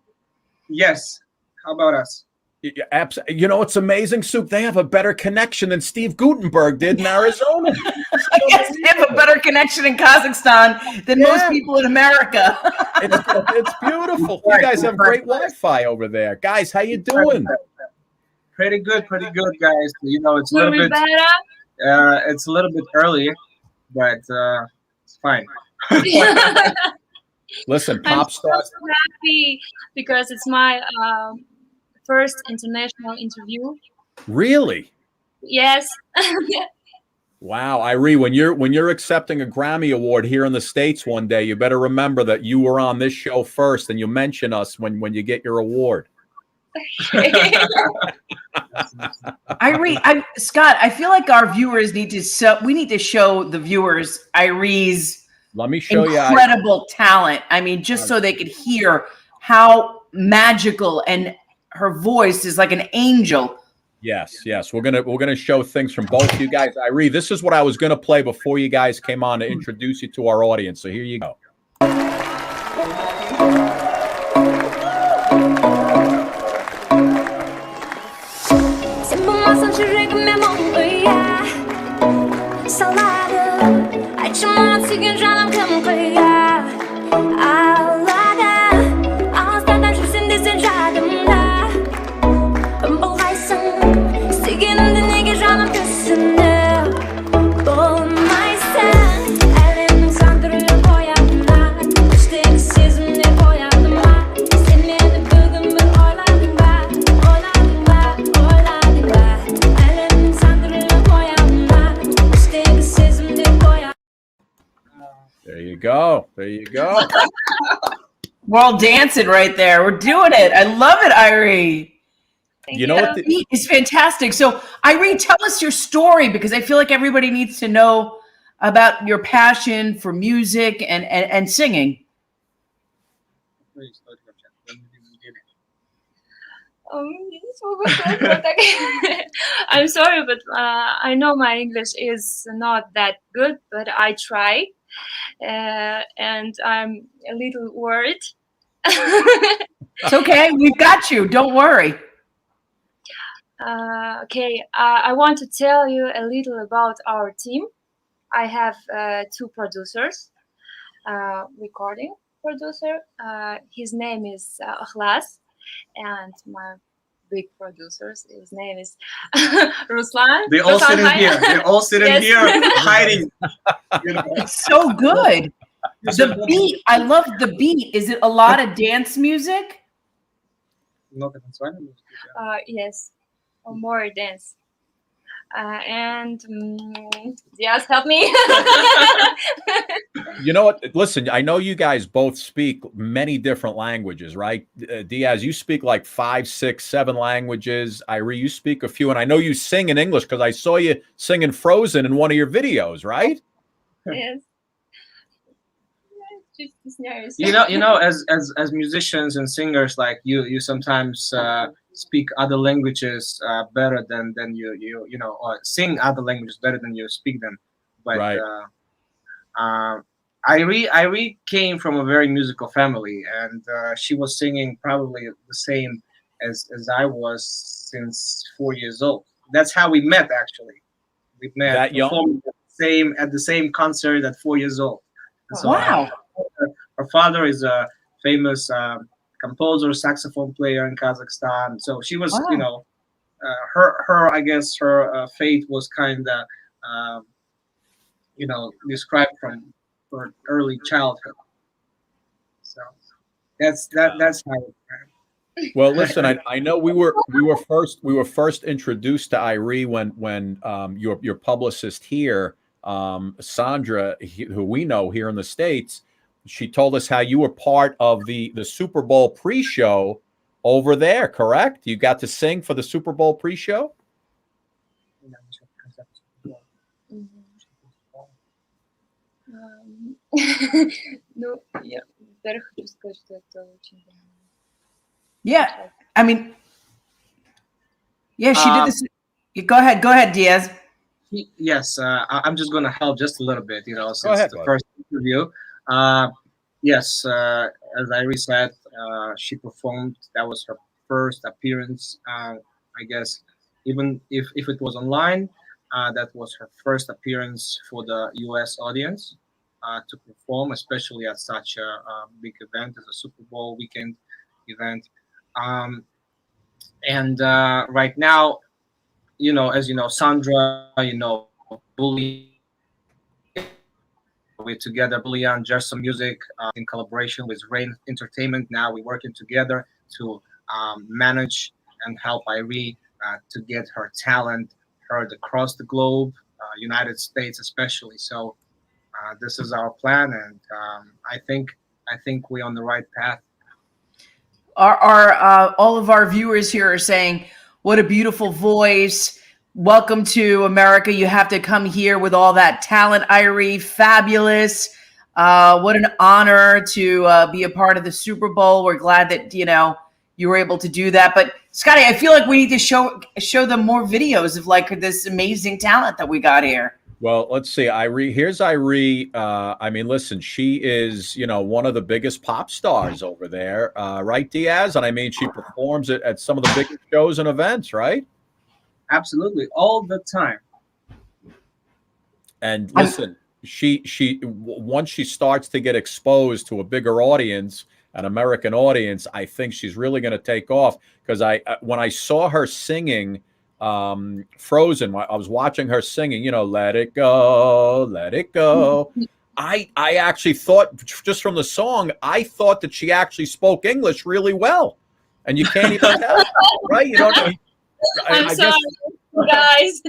Yes. How about us? It's amazing, Suk. They have a better connection than Steve Gutenberg did in Arizona. Yes, they have a better connection in Kazakhstan than most people in America. It's beautiful. You guys have great Wi-Fi over there. Guys, how you doing? Pretty good, guys. It's a little bit it's a little bit early, but it's fine. Listen, pop stars. I'm so happy because it's my first international interview. Really? Yes. Wow, Ayree, when you're accepting a Grammy Award here in the States one day, you better remember that you were on this show first, and you mention us when you get your award. Ayree, Scott, I feel like our viewers need to show the viewers Ayree's incredible talent. I mean, just so they could hear how magical, and her voice is like an angel. Yes. We're gonna show things from both you guys. Ayree, this is what I was gonna play before you guys came on to introduce you to our audience. So here you go. There you go. We're all dancing right there. We're doing it. I love it, Ayree. You know what? The beat is fantastic. So, Ayree, tell us your story, because I feel like everybody needs to know about your passion for music and singing. I'm sorry, but I know my English is not that good, but I try, and I'm a little worried. It's okay. We've got you. Don't worry. Okay, I want to tell you a little about our team. I have 2 producers, recording producer. His name is Ikhlas, and my big producers, his name is Ruslan. They all Ruslan, sitting hi. here. They all sitting Yes. here hiding. It's so good. The beat. I love the beat. Is it a lot of dance music? Yes, more dance. And DIAZ, help me. You know what? Listen, I know you guys both speak many different languages, right? DIAZ, you speak like 5, 6, 7 languages. Ayree, you speak a few, and I know you sing in English because I saw you singing Frozen in one of your videos, right? Yes. You know, as musicians and singers, like you sometimes speak other languages better than you know, or sing other languages better than you speak them. But right. Ayree came from a very musical family, and she was singing probably the same as I was since 4 years old. That's how we met, actually. We met that young? at the same concert at 4 years old. So, wow. Her father is a famous composer, saxophone player in Kazakhstan. So she was, Wow. you know, her I guess her fate was kind of, you know, described from her early childhood. So that's how it went. Well, listen, I know we were first introduced to Ayree when your publicist here, Sandra, who we know here in the States, she told us how you were part of the Super Bowl pre-show over there, correct? You got to sing for the Super Bowl pre-show? Ну, я, во-первых, хочу сказать, что это очень... Yeah, I mean, yeah, she did this. Go ahead, DIAZ. Yes, I'm just going to help just a little bit, you know, since ahead, the bud. first interview. Yes, as Ayree said, she performed. That was her first appearance. I guess even if it was online, that was her first appearance for the U.S. audience to perform, especially at such a big event as a Super Bowl weekend event. And right now, you know, as you know, Sandra, you know, Bully, we're together, Bully and Just Some Music in collaboration with Rain Entertainment. Now we're working together to manage and help Ayree to get her talent heard across the globe, United States especially. So this is our plan, and I think we're on the right path. All of our viewers here are saying, what a beautiful voice. Welcome to America. You have to come here with all that talent, Ayree. Fabulous. What an honor to be a part of the Super Bowl. We're glad that, you know, you were able to do that. But Scotty, I feel like we need to show them more videos of like this amazing talent that we got here. Well, let's see. Ayree, here's Ayree. I mean, listen, she is, you know, one of the biggest pop stars over there, right, DIAZ? And I mean, she performs at some of the biggest shows and events, right? Absolutely, all the time. And listen, she once she starts to get exposed to a bigger audience, an American audience, I think she's really going to take off. Because when I saw her singing Frozen, I was watching her singing, you know, let it go, let it go. I actually thought, just from the song, I thought that she actually spoke English really well. And you can't even tell, right? You don't know. I'm sorry, guys.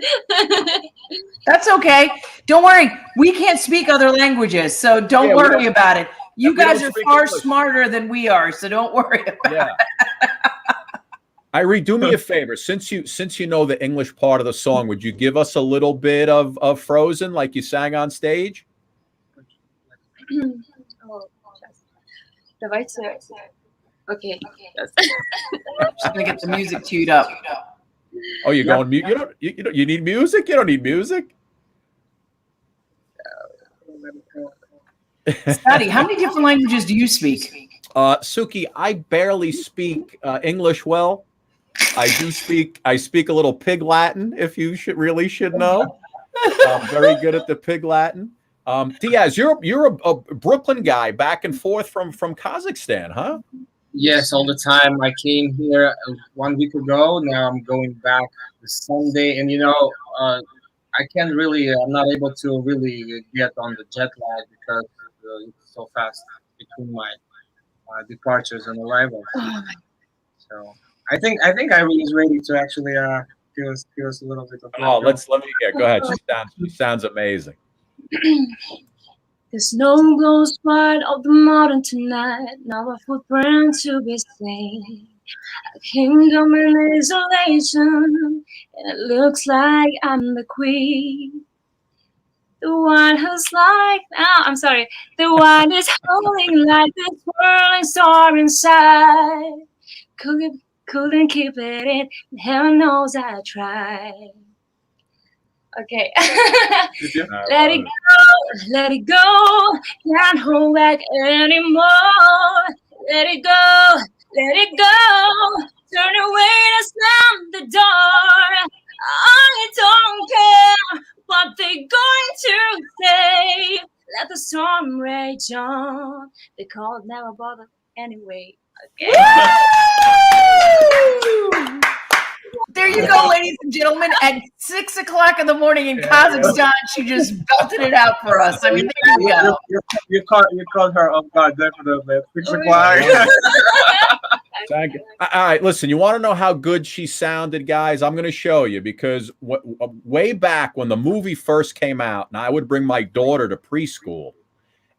That's okay. Don't worry. We can't speak other languages, so don't worry about it. You We don't guys are speak far English. smarter than we are, so don't worry about Yeah. Ayree, do me a favor. Since you know the English part of the song, would you give us a little bit of Frozen like you sang on stage? Oh, сейчас. Давайте. Okay. Yes. Just gonna get the music queued up. Oh, you're going mute. You need music? You don't need music. Scotty, how many different languages do you speak? Suki, I barely speak English well. I speak a little Pig Latin, if you should know. I'm very good at the Pig Latin. Diaz, you're a Brooklyn guy, back and forth from Kazakhstan, huh? Yes, all the time. I came here 1 week ago. Now I'm going back this Sunday, and I can't really. I'm not able to really get on the jet lag because it's so fast between my departures and arrivals. So I think Ayree is ready to actually give us a little bit of. Oh, let me get. Go ahead. She sounds amazing. The snow glows white of the mountain tonight, now a footprint to be seen. A kingdom in isolation, and it looks like I'm the queen. The one who's like, I'm sorry, the one is holding like this whirling star inside. Couldn't keep it in, heaven knows I tried. Okay. Let it go, can't hold back anymore. Let it go, turn away and slam the door. I don't care what they're going to say. Let the storm rage on. The cold never bothered anyway. Okay. There you go, ladies and gentlemen. At 6 o'clock in the morning in Kazakhstan, she just belted it out for us. I mean, there you go. You called her off guard, definitely. 6 o'clock. All right, listen, you want to know how good she sounded, guys? I'm going to show you, because way back when the movie first came out, and I would bring my daughter to preschool,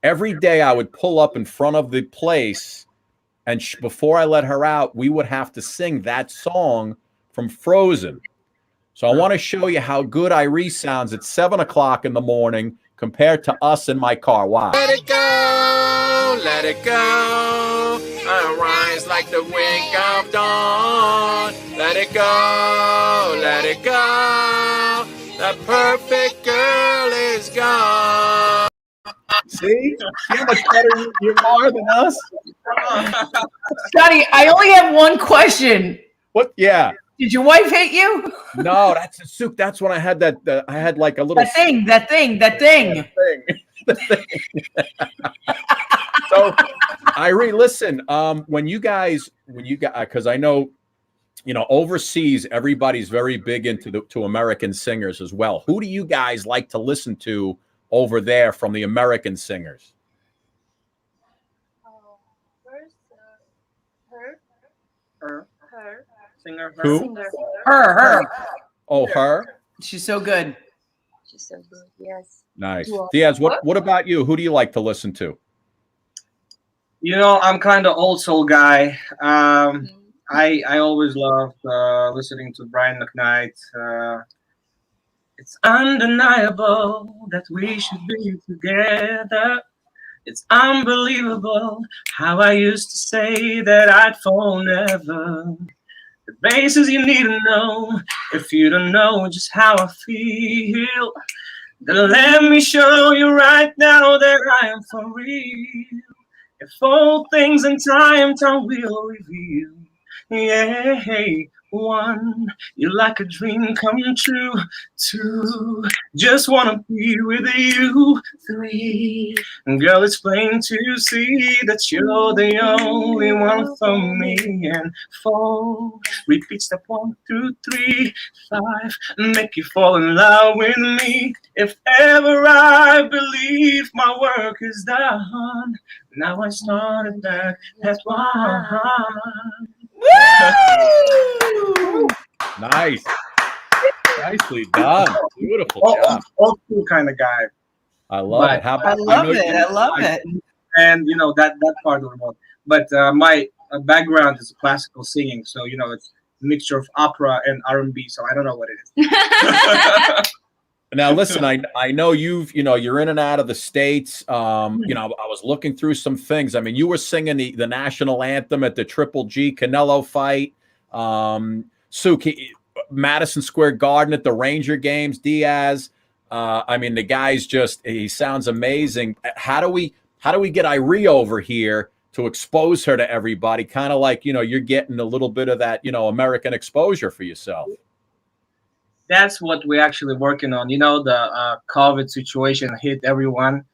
every day I would pull up in front of the place, and before I let her out, we would have to sing that song from Frozen. So I want to show you how good Ayree sounds at 7 o'clock in the morning compared to us in my car. Wow. Let it go, let it go. Arise like the wink of dawn. Let it go, let it go. The perfect girl is gone. See how much better you are than us? Scotty, I only have one question. What? Yeah. Did your wife hit you? No, that's a soup. That's when I had that. I had like a little that thing. So, Ayree, listen. When you guys, because I know, overseas, everybody's very big into American singers as well. Who do you guys like to listen to over there from the American singers? First, Her. Singer. Who? Singer. Her. Oh, her. She's so good. She's so good. Yes. Nice. Diaz, what about you? Who do you like to listen to? I'm kind of old soul guy. I always loved listening to Brian McKnight. It's undeniable that we should be together. It's unbelievable how I used to say that I'd fall never. The basis you need to know if you don't know just how I feel. Then let me show you right now that I am for real. If all things in time will reveal. Yeah, one, you're like a dream come true. Two, just wanna be with you. Three, girl, it's plain to see that you're the only one for me. And four, repeat step 1, 2, 3, 5, make you fall in love with me. If ever I believe my work is done, now I started back at one. Woo! Nice. Nicely done. Beautiful job. Old school kind of guy. I love it. I love it. and that part of the world. But my background is classical singing, so it's a mixture of opera and R&B. So I don't know what it is. Now, listen, I know you're in and out of the States. I was looking through some things. I mean, you were singing the national anthem at the Triple G Canelo fight. Suk, Madison Square Garden at the Ranger games, DIAZ. I mean, the guy's he sounds amazing. How do we get Ayree over here to expose her to everybody? Kind of like, you're getting a little bit of that, American exposure for yourself. That's what we're actually working on. The COVID situation hit everyone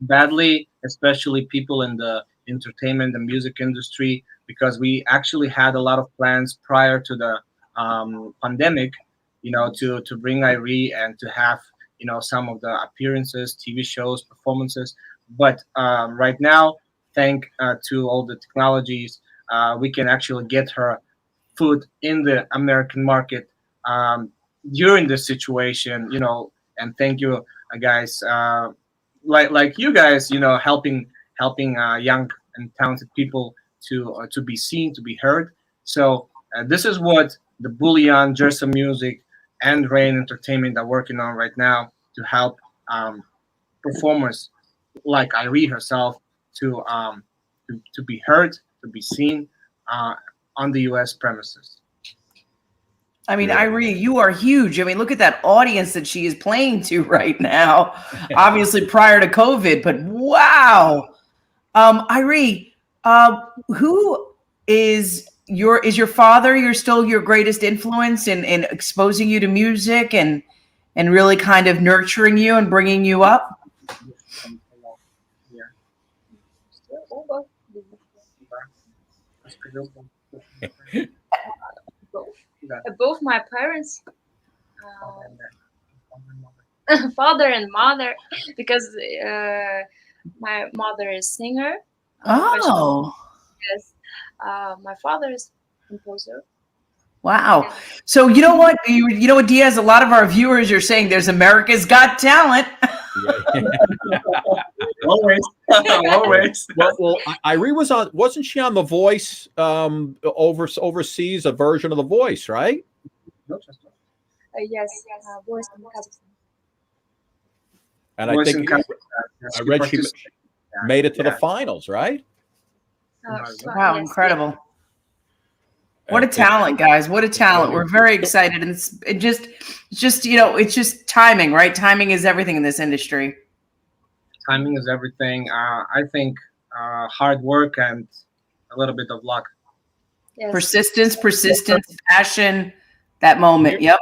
badly, especially people in the entertainment and music industry, because we actually had a lot of plans prior to the pandemic, to bring Ayree and to have, some of the appearances, TV shows, performances. But right now, thanks to all the technologies, we can actually get her foot in the American market during this situation, and thank you guys, like you guys, helping young and talented people to be seen, to be heard. So this is what the Bullion, Jersey Music, and Rain Entertainment are working on right now to help performers like Ayree herself to be heard, to be seen on the U.S. premises. I mean, Ayree, you are huge. I mean, look at that audience that she is playing to right now. Obviously, prior to COVID, but wow. Ayree, who is your father? You're still your greatest influence in exposing you to music and really kind of nurturing you and bringing you up? Both my parents, father and mother, because my mother is singer. Oh, yes. My father is composer. Wow. So you know what? You know what, DIAZ? A lot of our viewers are saying there's America's Got Talent. Always. Well, Ayree wasn't she on The Voice overseas, a version of The Voice, right? Yes, Voice in Kazakhstan. And I think I read she made it to the finals, right? Wow, yes, incredible. What a talent, guys. What a talent. We're very excited. And it's just timing, right? Timing is everything in this industry. Timing is everything. I think hard work and a little bit of luck. Yes. Persistence, passion, that moment. Yep.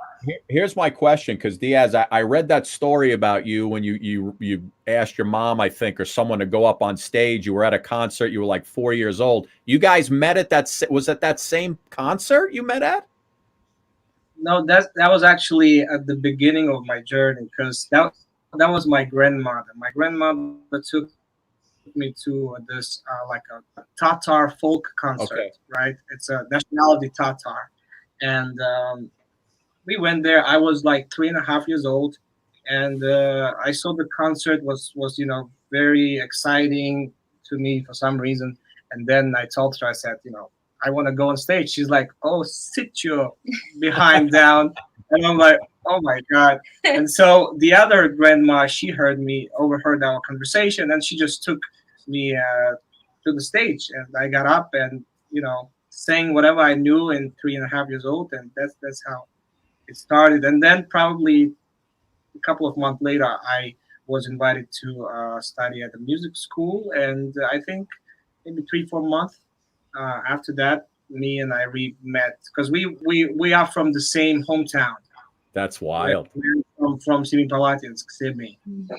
Here's my question, because DIAZ, I read that story about you when you asked your mom, I think, or someone to go up on stage. You were at a concert. You were like 4 years old. You guys met at that same concert you met at? No, that was actually at the beginning of my journey, because that was my grandmother. My grandmother took me to this like a Tatar folk concert, right? It's a nationality Tatar, and we went there. I was like 3.5 years old, and I saw the concert was very exciting to me for some reason. And then I told her, I said, I want to go on stage. She's like, oh, sit your behind down. And I'm like, oh my God. And so the other grandma, she overheard our conversation, and she just took me to the stage, and I got up and sang whatever I knew in 3.5 years old, and that's how it started. And then probably a couple of months later, I was invited to study at the music school, and I think maybe 3-4 months after that, me and Ayree met, because we are from the same hometown. That's wild. We're from Semipalatinsk, Sydney.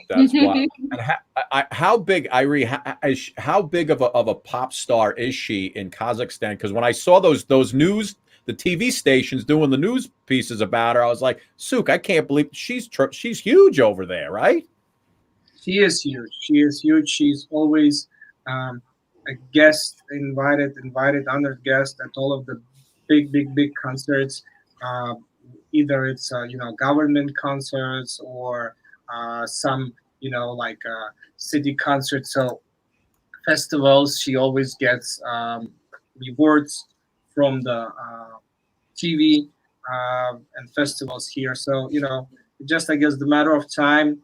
That's wild. And how big, Ayree? How big of a pop star is she in Kazakhstan? Because when I saw those news, the TV stations doing the news pieces about her, I was like, Suk, I can't believe she's huge over there, right? She is huge. She's always a guest, invited honored guest at all of the big concerts. Either it's government concerts or some like city concerts. So festivals. She always gets rewards from the TV and festivals here. So just I guess the matter of time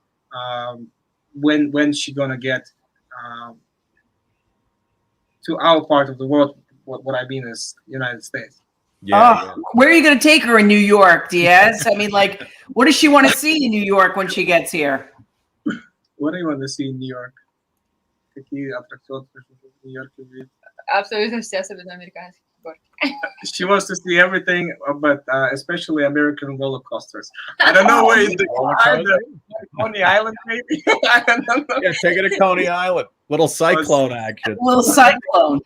when she gonna get to our part of the world. What I mean is United States. Yeah. Where are you going to take her in New York, Diaz? I mean, like, what does she want to see in New York when she gets here? What do you want to see in New York? Какие аттракционы в Нью-Йорке видеть? Абсолютно все, особенно американские горки. She wants to see everything, but especially American roller coasters. I don't know where is Coney Island, maybe. I don't know. Yeah, take it to Coney Island. Little cyclone action. Little cyclone.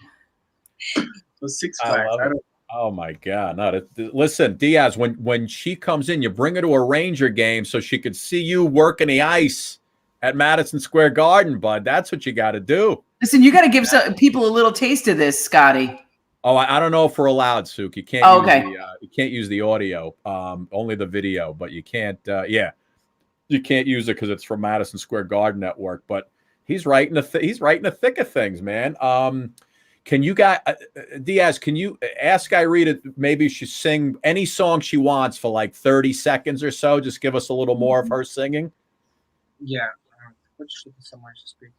So Six Flags. Oh my God! No, listen, Diaz. When she comes in, you bring her to a Ranger game so she could see you working the ice at Madison Square Garden, bud. That's what you got to do. Listen, you got to give some people a little taste of this, Scotty. Oh, I don't know if we're allowed, Suk. You can't. You can't use the audio, only the video. But you can't. You can't use it because it's from Madison Square Garden Network. But he's right in the thick of things, man. Can you guys, Diaz? Can you ask Ayree to maybe she sing any song she wants for like 30 seconds or so? Just give us a little more of her singing. Yeah. What should someone speak?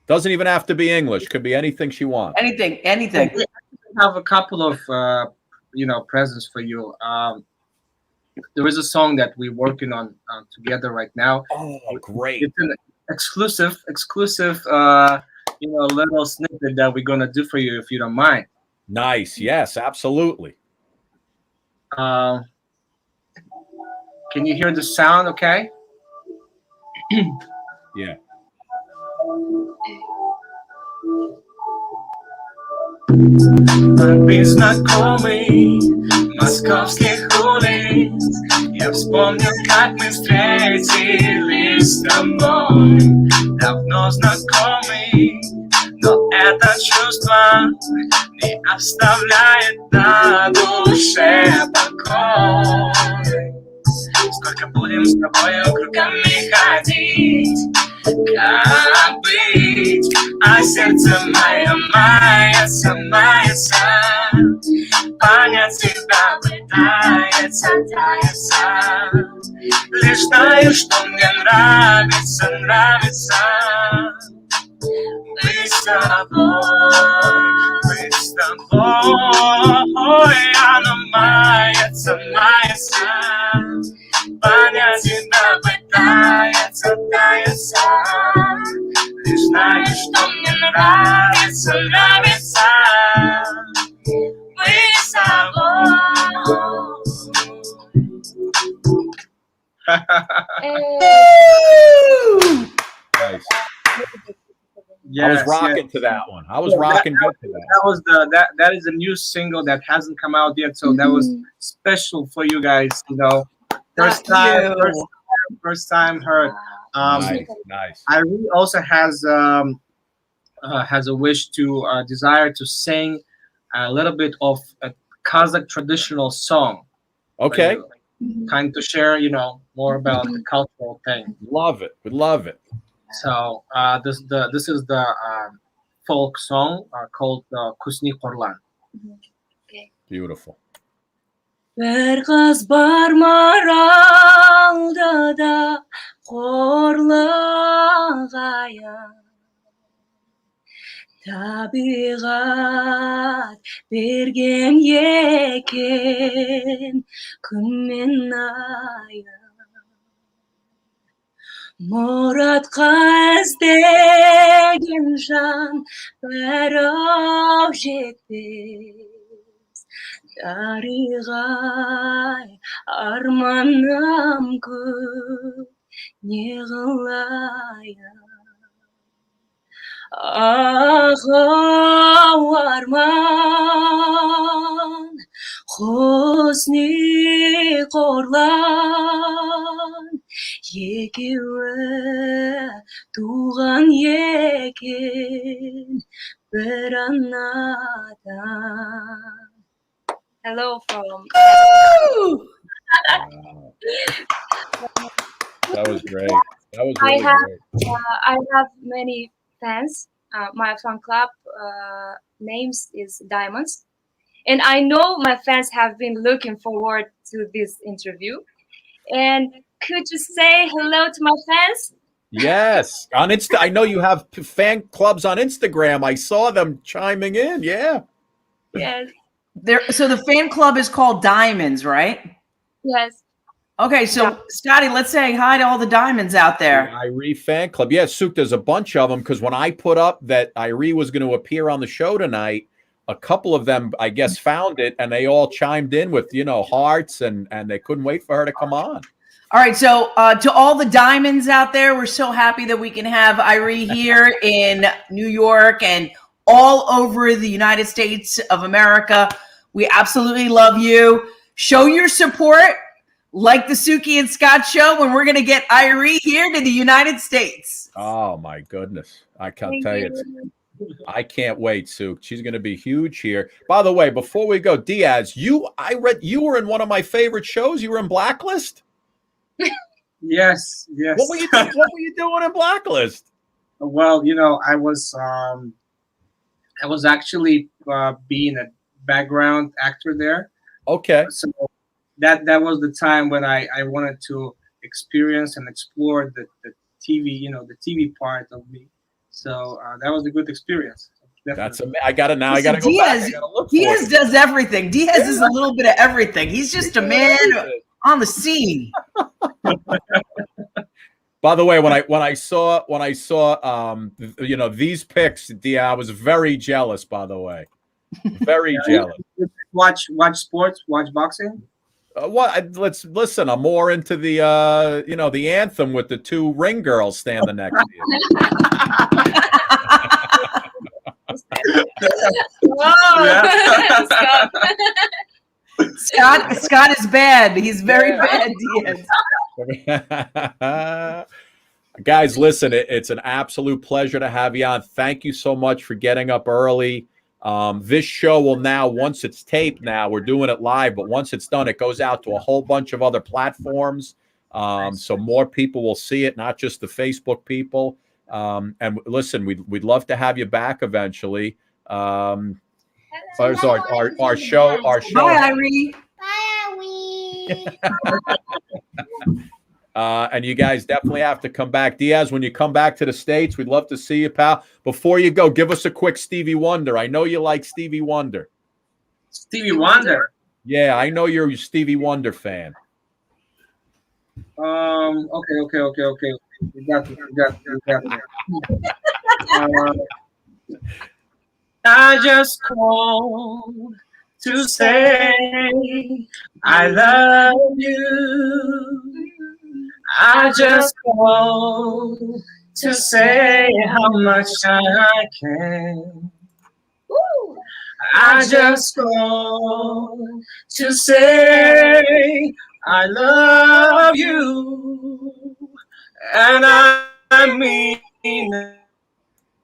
Doesn't even have to be English. Could be anything she wants. Anything. We have a couple of presents for you. There is a song that we're working on together right now. Oh, great! It's an exclusive. Little snippet that we're gonna do for you if you don't mind. Nice. Yes, absolutely. Can you hear the sound? Okay. Yeah. Знакомый московских улиц. Я вспомнил, как мы встретились с тобой. Давно знакомый, но это чувство не оставляет на душе покой. Сколько будем с тобой кругами ходить, как быть, а сердце мое мается, понять тебя пытается, лишь знаю, что мне нравится быть с тобой, оно мается, понять тебя пытается, лишь знаю, что мне нравится быть с тобой. Nice. Yes, I was rocking to that one. I was rocking good to that. That is a new single that hasn't come out yet, so that was special for you guys. First time heard. Nice. Ayree also has a wish to desire to sing a little bit of a Kazakh traditional song. Okay. Kind to share, more about the cultural thing. Love it. We love it. So this is the folk song called Kusni Korlan. Okay. Beautiful. Bir kız var Maral'da da korlagaya. Tabiat bergen yeken күнмен aya. Muratqa іздеген жан бәрі жетпес. Дариғай арманым көп, не қылайын. Ағау арман, Хусни Қорлан, екеуі туған екен бір анадан. Hello from. That was great. That was I really have great. I have many fans. My fan club names is Diamonds. And I know my fans have been looking forward to this interview. And could you say hello to my fans? Yes, on Insta. I know you have fan clubs on Instagram. I saw them chiming in. Yeah. Yes. So the fan club is called Diamonds, right? Yes. Okay, so Scotty, let's say hi to all the diamonds out there. The Ayree fan club. Yeah, Suk, there's a bunch of them because when I put up that Ayree was going to appear on the show tonight, a couple of them, I guess, found it and they all chimed in with, hearts and they couldn't wait for her to come on. All right, so to all the diamonds out there, we're so happy that we can have Ayree here in New York and all over the United States of America. We absolutely love you. Show your support like the Suki and Scott show when we're going to get Ayree here to the United States. Oh, my goodness. I can't tell you. I can't wait, Suk. She's going to be huge here. By the way, before we go, Diaz, I read you were in one of my favorite shows. You were in Blacklist? Yes. What were you doing in Blacklist? Well, I was actually being a background actor there. Okay. So that was the time when I wanted to experience and explore the TV, the TV part of me. So that was a good experience. Definitely. I gotta go Diaz, back. Diaz does everything. Diaz is a little bit of everything. He's just a man on the scene. By the way, when I saw these pics, I was very jealous. By the way, very jealous. Watch sports, watch boxing. Let's listen. I'm more into the the anthem with the two ring girls standing next to you. Scott is bad. He's very bad, Diaz. Guys, listen, it's an absolute pleasure to have you on. Thank you so much for getting up early. This show will now, once it's taped now, we're doing it live, but once it's done, it goes out to a whole bunch of other platforms. So more people will see it, not just the Facebook people. And listen, we'd love to have you back eventually. Our show. Bye, Ayree. And you guys definitely have to come back. Diaz, when you come back to the States, we'd love to see you, pal. Before you go, give us a quick Stevie Wonder. I know you like Stevie Wonder. Stevie Wonder? Yeah, I know you're a Stevie Wonder fan. Okay. You got me. I just called to say I love you. I just called to say how much I can. I just called to say I love you, and I mean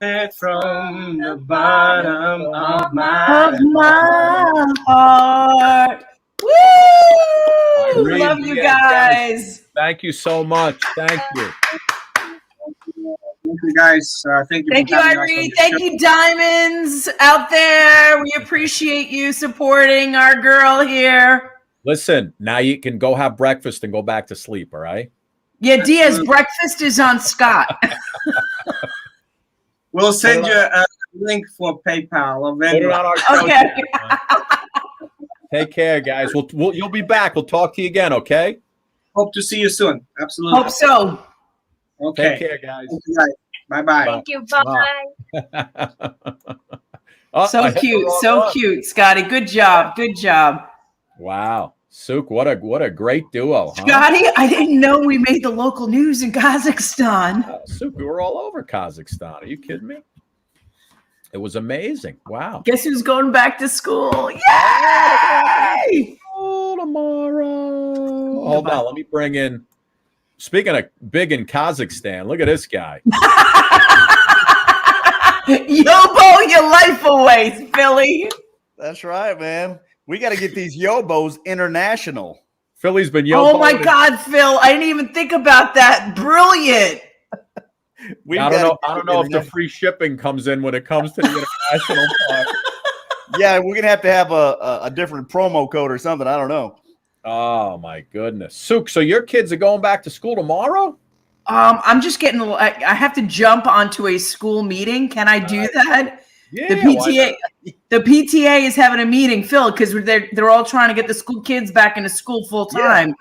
it from the bottom of my heart. Woo! Love you guys. Thank you so much. Thank you. Thank you, guys. Thank you, Ayree. Thank you, Diamonds out there. We appreciate you supporting our girl here. Listen, now you can go have breakfast and go back to sleep, all right? Yeah, Diaz, breakfast is on Scott. We'll send you a link for PayPal. Put it on our show. Okay. Take care, guys. You'll be back. We'll talk to you again, okay? Hope to see you soon. Absolutely. Hope so. Okay. Take care, guys. Bye-bye. Thank you. Bye. So cute, Scotty. Good job. Wow. Suk, what a great duo, huh? Scotty, I didn't know we made the local news in Kazakhstan. Suk, we were all over Kazakhstan. Are you kidding me? It was amazing. Wow. Guess who's going back to school? Yay! Oh, tomorrow. Hold on. Let me bring in. Speaking of big in Kazakhstan, look at this guy. Yobo your life away, Philly. That's right, man. We got to get these Yobos international. Philly's been Yobo. Oh, my God, Phil. I didn't even think about that. Brilliant. I don't know if the free shipping comes in when it comes to the international part. Yeah, we're gonna have a different promo code or something. I don't know. Oh my goodness, Sook. So your kids are going back to school tomorrow? I'm just getting. I have to jump onto a school meeting. Can I do that? Yeah. The PTA is having a meeting, Phil, because they're all trying to get the school kids back into school full time. Yeah.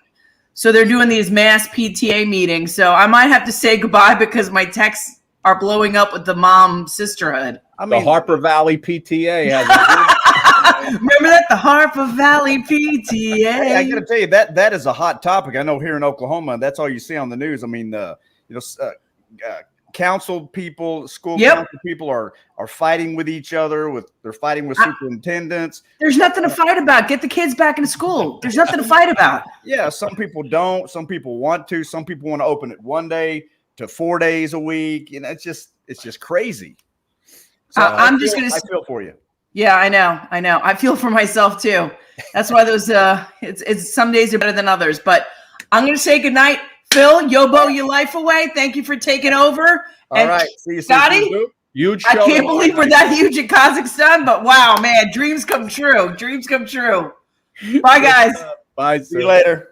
So they're doing these mass PTA meetings. So I might have to say goodbye because my texts are blowing up with the mom sisterhood. I mean, the Harper Valley PTA has. Remember that, the Harper Valley PTA. Hey, I got to tell you that is a hot topic. I know here in Oklahoma, that's all you see on the news. I mean, council people, school council people are fighting with each other. They're fighting with superintendents. There's nothing to fight about. Get the kids back into school. There's nothing to fight about. Yeah, some people don't. Some people want to. Some people want to open it 1 day to 4 days a week. You know, it's just crazy. So I feel for you. Yeah, I know. I feel for myself too. That's why those it's some days are better than others. But I'm gonna say goodnight. Phil, Yobo your life away. Thank you for taking over. All right. See you soon. Scotty, huge show. I can't believe we're that huge in Kazakhstan, but wow, man, dreams come true. Dreams come true. Bye, guys. Bye. See you later.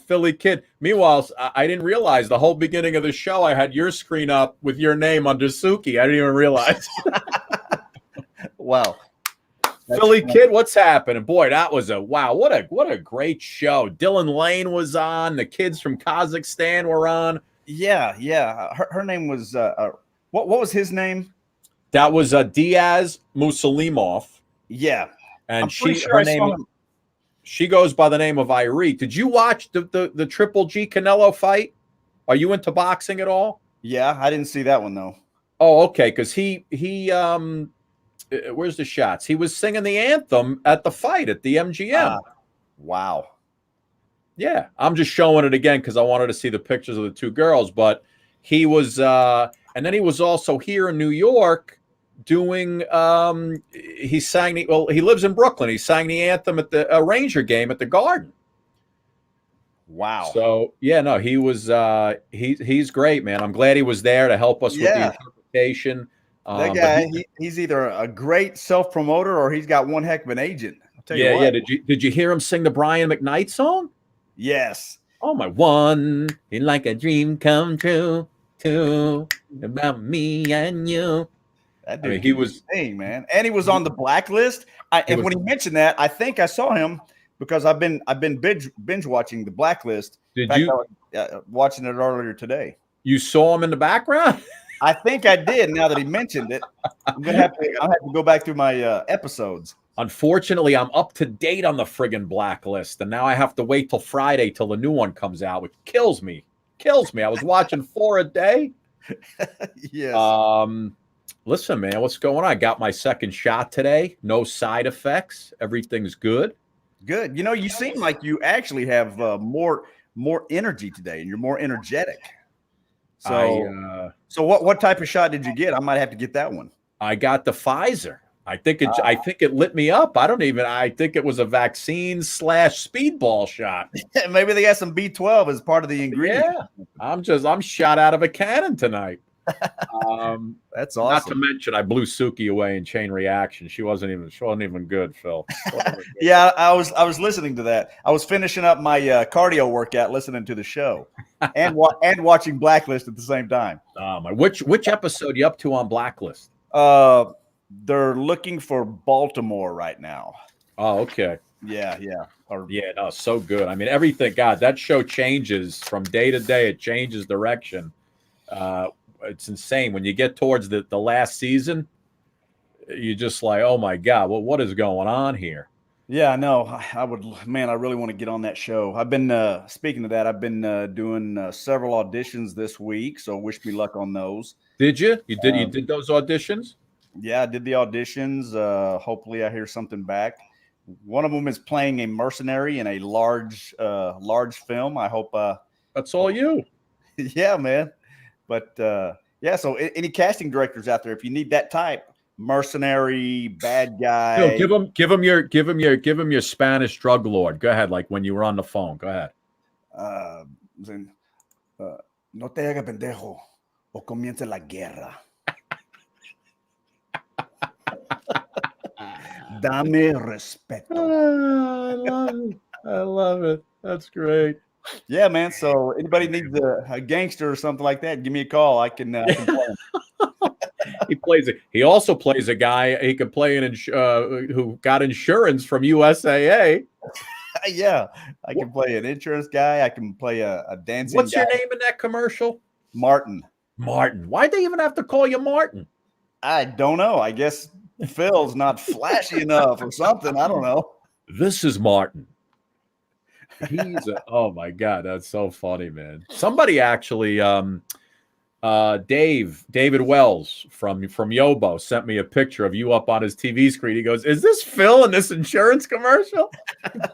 Philly kid. Meanwhile, I didn't realize the whole beginning of the show I had your screen up with your name under Suki. I didn't even realize. Wow. Philly kid, what's happening? Boy, that was what a great show. Dylan Lane was on. The kids from Kazakhstan were on. Yeah. Her name was what was his name? That was DIAZ MUSSALIMOV. Yeah. And she goes by the name of Ayree. Did you watch the Triple G Canelo fight? Are you into boxing at all? Yeah, I didn't see that one though. Oh, okay, because he where's the shots? He was singing the anthem at the fight at the MGM. Wow. Yeah, I'm just showing it again because I wanted to see the pictures of the two girls. But he was, and then he was also here in New York doing. He sang. He lives in Brooklyn. He sang the anthem at the Ranger game at the Garden. Wow. So yeah, no, he was. He's great, man. I'm glad he was there to help us with the interpretation. That guy, he's either a great self-promoter or he's got one heck of an agent. I'll tell you what. Did you hear him sing the Brian McKnight song? Yes. Oh my one, it's like a dream come true, about me and you. That dude, he was insane, man, and he was on the blacklist. And when he mentioned that, I think I saw him because I've been binge watching the blacklist. Did you? I was, watching it earlier today. You saw him in the background? I think I did. Now that he mentioned it, I'll have to go back through my episodes. Unfortunately, I'm up to date on the friggin' blacklist, and now I have to wait till Friday till the new one comes out, which kills me. I was watching 4 a day. Yes. Listen, man, what's going on? I got my second shot today. No side effects. Everything's good. Good. You know, you seem like you actually have more energy today, and you're more energetic. So, what type of shot did you get? I might have to get that one. I got the Pfizer. I think it lit me up. I think it was a vaccine / speedball shot. Maybe they got some B12 as part of the ingredient. Yeah. I'm shot out of a cannon tonight. That's awesome. Not to mention I blew Suki away in Chain Reaction. She wasn't even good, Phil. Yeah, I was listening to that. I was finishing up my cardio workout, listening to the show, and watching Blacklist at the same time. Which episode are you up to on Blacklist? They're looking for Baltimore right now. Oh, okay. Yeah. No, so good. I mean, everything. God, that show changes from day to day. It changes direction. It's insane. When you get towards the last season, you're just like, oh my God, well, what is going on here? Yeah, no, I really want to get on that show. I've been, speaking of that, I've been doing several auditions this week, so wish me luck on those. Did you? You did those auditions? Yeah, I did the auditions. Hopefully I hear something back. One of them is playing a mercenary in a large film. I hope. That's all you. Yeah, man. But yeah, so any casting directors out there, if you need that type, mercenary, bad guy, give him your Spanish drug lord. Go ahead, like when you were on the phone. Go ahead. No te haga pendejo o comienza la guerra. Dame respeto. I love it. I love it. That's great. Yeah, man. So anybody needs a gangster or something like that, give me a call. I can play him. He also plays a guy he could play who got insurance from USAA. Yeah, I can play an insurance guy. I can play a dancing. What's guy. your name in that commercial? Martin. Martin. Why'd they even have to call you Martin? I don't know. I guess Phil's not flashy enough or something. I don't know. This is Martin. Oh my God, that's so funny, man. Somebody actually, David Wells from Yobo sent me a picture of you up on his TV screen. He goes, "Is this Phil in this insurance commercial?" I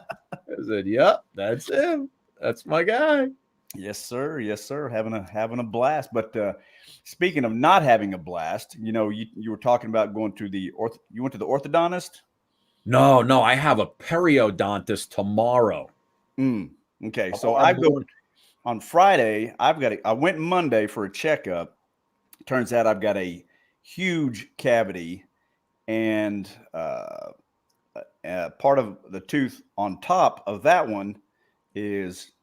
said, "Yep, that's him. That's my guy." Yes, sir. Yes, sir. Having a blast. But speaking of not having a blast, you were talking about going to you went to the orthodontist? No, I have a periodontist tomorrow. Okay, so I go on Friday. I went Monday for a checkup. Turns out I've got a huge cavity, and part of the tooth on top of that one is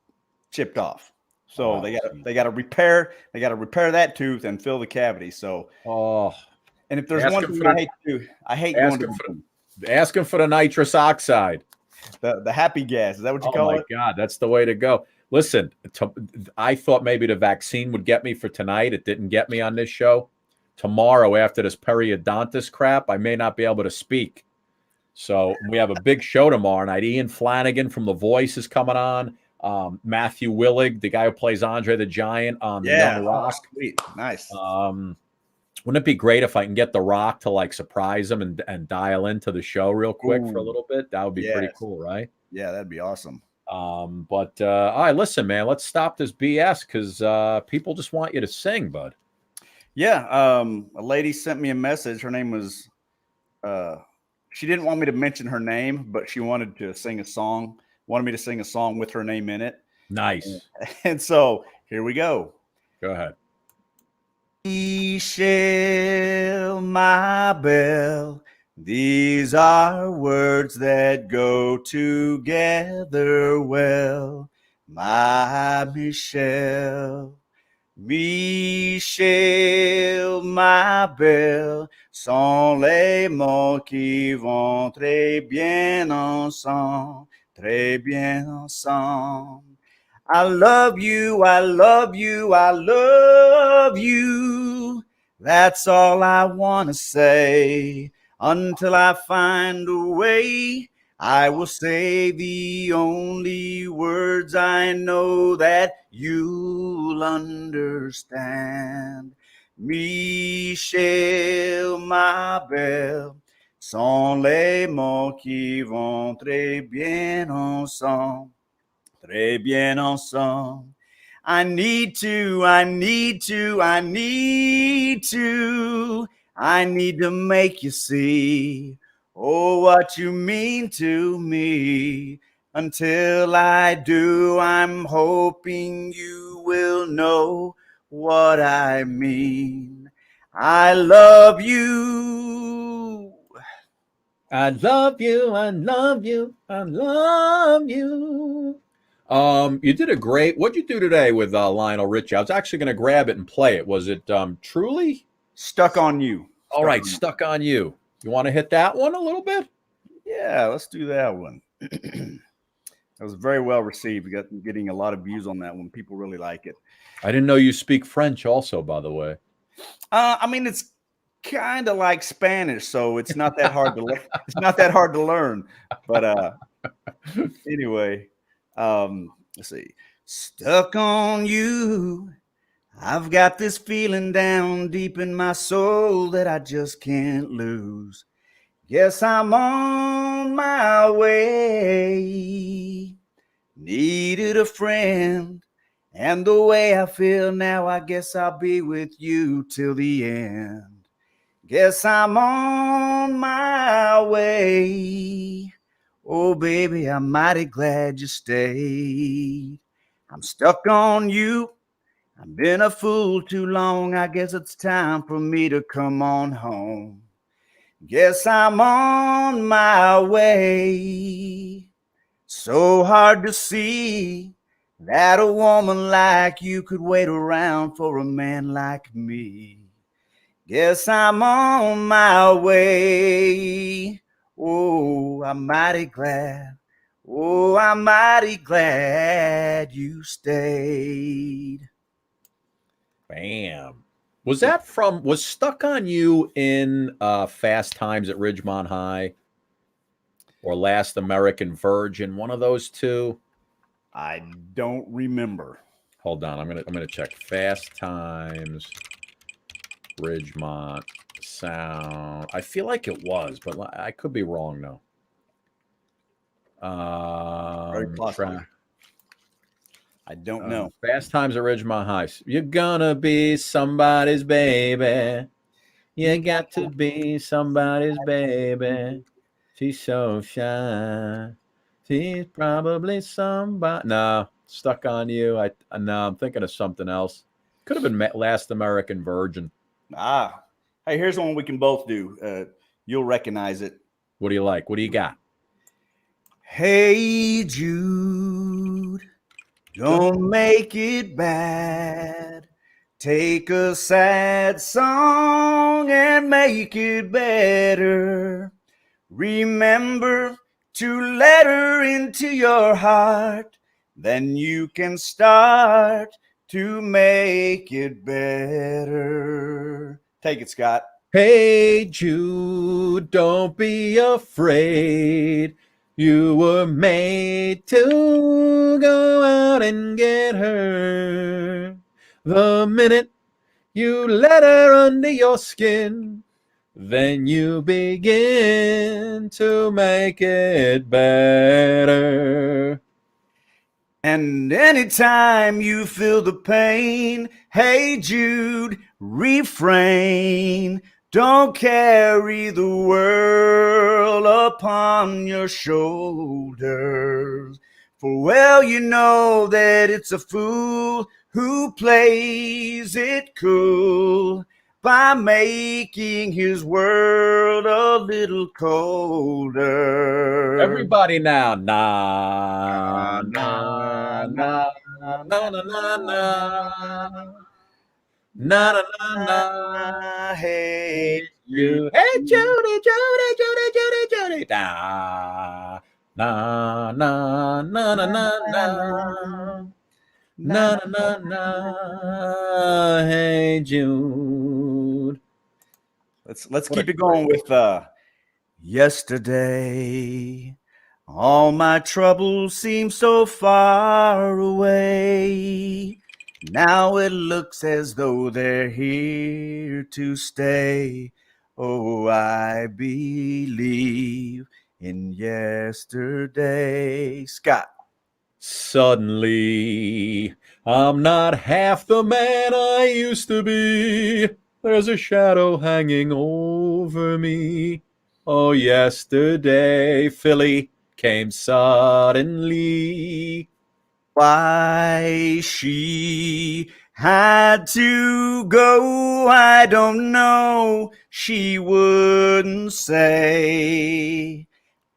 chipped off. So they got to repair that tooth and fill the cavity. So and if there's one thing I hate to do, I hate going to ask him for the nitrous oxide. The happy gas. Is that what you call it? Oh, my God. That's the way to go. Listen, I thought maybe the vaccine would get me for tonight. It didn't get me on this show. Tomorrow, after this periodontist crap, I may not be able to speak. So we have a big show tomorrow night. Ian Flanagan from The Voice is coming on. Matthew Willig, the guy who plays Andre the Giant on Young Rock. Sweet. Nice. Wouldn't it be great if I can get The Rock to surprise him and dial into the show real quick for a little bit? That would be pretty cool, right? Yeah, that'd be awesome. But all right, listen, man, let's stop this BS because people just want you to sing, bud. Yeah. A lady sent me a message. Her name was, she didn't want me to mention her name, but she wanted to sing a song, wanted me to sing a song with her name in it. Nice. And so here we go. Go ahead. Michelle, my belle, these are words that go together well. My Michelle, Michelle, my belle, sont les mots qui vont très bien ensemble, très bien ensemble. I love you, I love you, I love you. That's all I want to say. Until I find a way, I will say the only words I know that you'll understand. Michelle, ma belle, sont les mots qui vont très bien ensemble. Très bien ensemble. I need to make you see, oh, what you mean to me. Until I do, I'm hoping you will know what I mean. I love you. I love you. I love you. I love you. You did a great. What'd you do today with Lionel Richie? I was actually going to grab it and play it. Was it Truly? Stuck on You. All right, Stuck on You. You want to hit that one a little bit? Yeah, let's do that one. That was very well received. We got getting a lot of views on that one. People really like it. I didn't know you speak French also, by the way. I mean, it's kind of like Spanish, so it's not that hard to it's not that hard to learn. But anyway, let's see. Stuck on you. I've got this feeling down deep in my soul that I just can't lose. Guess I'm on my way. Needed a friend, and the way I feel now, I guess I'll be with you till the end. Guess I'm on my way. Oh, baby, I'm mighty glad you stayed. I'm stuck on you. I've been a fool too long. I guess it's time for me to come on home. Guess I'm on my way. So hard to see that a woman like you could wait around for a man like me. Guess I'm on my way. Oh, I'm mighty glad. Oh, I'm mighty glad you stayed. Bam. Was Stuck on You in Fast Times at Ridgemont High or Last American Virgin? One of those two? I don't remember. Hold on, I'm gonna check. Fast Times, Ridgemont Sound. I feel like it was, but I could be wrong though. Very possible. I don't know. Fast Times at Ridgemont High. You're gonna be somebody's baby. You got to be somebody's baby. She's so shy. She's probably somebody. No, Stuck on You. No, I'm thinking of something else. Could have been Last American Virgin. Hey, here's one we can both do. You'll recognize it. What do you like? What do you got? Hey, Jude, don't make it bad. Take a sad song and make it better. Remember to let her into your heart. Then you can start to make it better. Take it, Scott. Hey, Jude, don't be afraid. You were made to go out and get her. The minute you let her under your skin, then you begin to make it better. And anytime you feel the pain, hey, Jude, refrain. Don't carry the world upon your shoulders. For well, you know that it's a fool who plays it cool by making his world a little colder. Everybody now. Na, na, na, na, na, na, na. Na na na na, hey you, hey Judy, Judy, Judy, Judy, Judy, da, na na na na na na na na na, hey Jude. Let's keep it going with yesterday. All my troubles seem so far away. Now it looks as though they're here to stay. Oh, I believe in yesterday. Scott. Suddenly, I'm not half the man I used to be. There's a shadow hanging over me. Oh, yesterday, Philly came suddenly. Why she had to go, I don't know. She wouldn't say.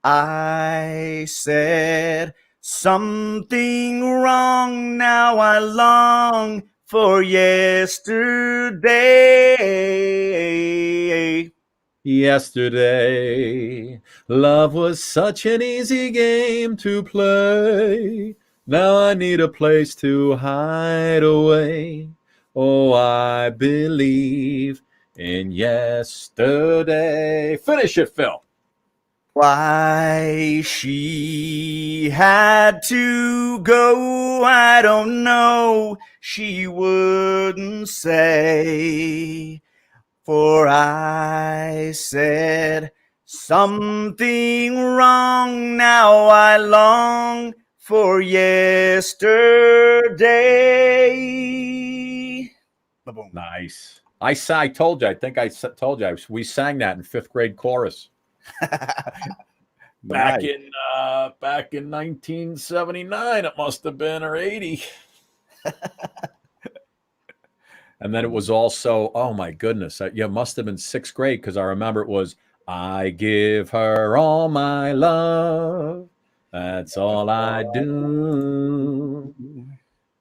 I said something wrong. Now I long for yesterday. Yesterday, love was such an easy game to play. Now I need a place to hide away. Oh, I believe in yesterday. Finish it, Phil. Why she had to go, I don't know. She wouldn't say. For I said something wrong. Now I long for yesterday. Ba-boom. Nice. I told you. I think I told you. We sang that in 5th grade chorus. Back in 1979, it must have been, or 80. And then it was also, oh my goodness, yeah, it must have been 6th grade because I remember it was, I give her all my love. That's all I do.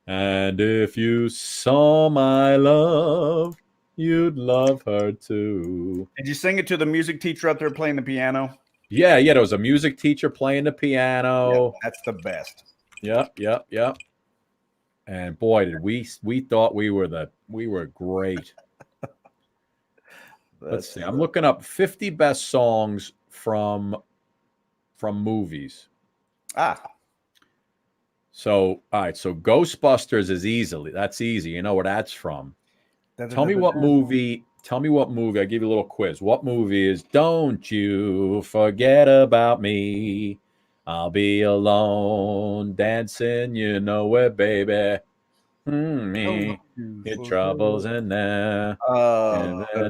And if you saw my love, you'd love her too. Did you sing it to the music teacher up there playing the piano? Yeah, there was a music teacher playing the piano. Yeah, that's the best. Yep. And boy, did we thought we were great. Let's see. I'm looking up 50 best songs from movies. So, all right. So Ghostbusters is that's easy. You know where that's from. Tell me what movie. I'll give you a little quiz. What movie is Don't You Forget About Me? I'll be alone, dancing, you know it, baby. Me, your troubles in there.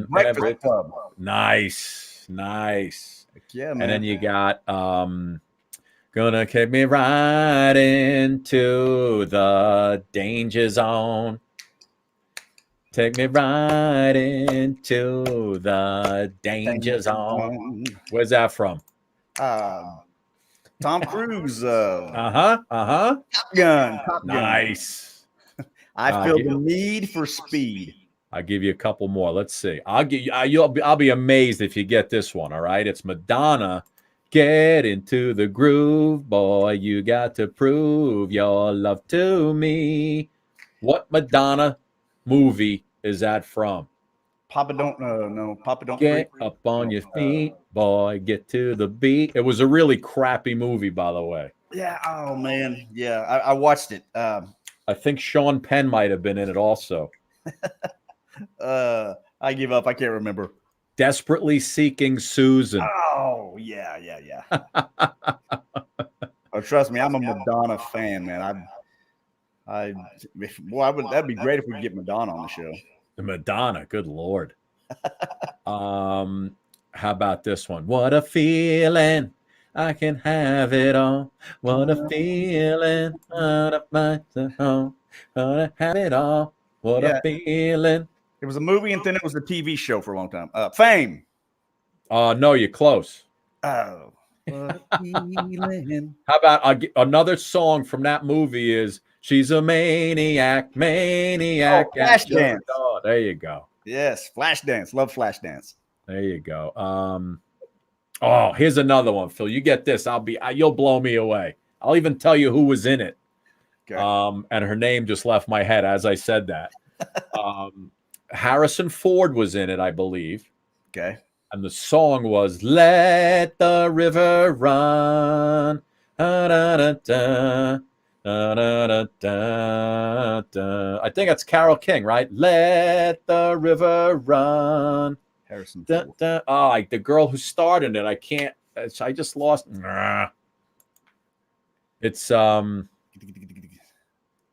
Breakfast Club. Nice. Yeah, man. And then you got gonna take me right into the danger zone. Take me right into the danger zone. Where's that from? Tom Cruise. Top Gun. Nice. I feel the need for speed. I'll give you a couple more. Let's see. I'll be amazed if you get this one. All right. It's Madonna. Get into the groove, boy. You got to prove your love to me. What Madonna movie is that from? Papa Don't Get up on your feet, boy. Get to the beat. It was a really crappy movie, by the way. Yeah. Oh man. Yeah. I watched it. I think Sean Penn might have been in it also. I give up. I can't remember. Desperately Seeking Susan. Oh yeah. Oh, trust me, I'm a Madonna fan, man. That'd be great if we could get Madonna on the show. Madonna, good Lord. How about this one? What a feeling. I can have it all. What a feeling. What a have it all. What a feeling. It was a movie and then it was a TV show for a long time. Fame. No, you're close. Oh. What a feeling. How about another song from that movie is She's a Maniac. Oh, Flashdance. Oh, there you go. Yes, Flashdance. Love Flashdance. There you go. Oh, here's another one, Phil. You get this. You'll blow me away. I'll even tell you who was in it. Okay. And her name just left my head as I said that. Harrison Ford was in it, I believe. Okay. And the song was Let the River Run. Da, da, da, da. Da, da, da, da, da. I think that's Carole King, right? Let the river run. Harrison Ford. The girl who starred in it. I just lost. It's can't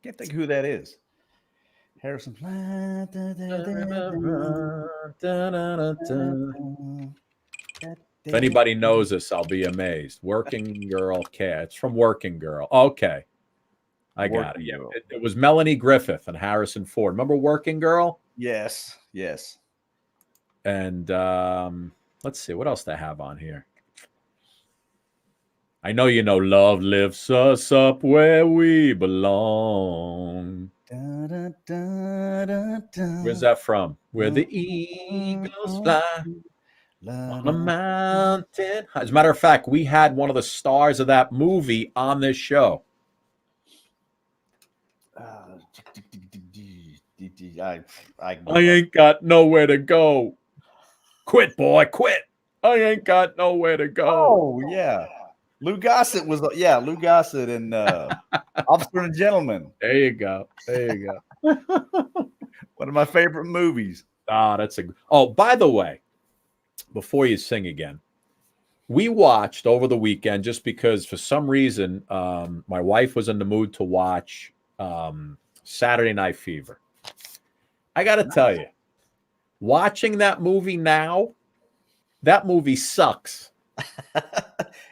think who that is. Harrison. If anybody knows this, I'll be amazed. Working Girl Cat. It's from Working Girl. Okay. I got it. Yeah, it was Melanie Griffith and Harrison Ford. Remember Working Girl? Yes. And let's see what else they have on here. I know you know love lifts us up where we belong. Where's that from? Where the eagles fly on a mountain. As a matter of fact, we had one of the stars of that movie on this show. I ain't got nowhere to go. Quit, boy, quit. I ain't got nowhere to go. Oh, yeah. Lou Gossett was, Lou Gossett and Officer and Gentleman. There you go. One of my favorite movies. Oh, by the way, before you sing again, we watched over the weekend just because for some reason my wife was in the mood to watch Saturday Night Fever. I got to tell you, watching that movie now, that movie sucks.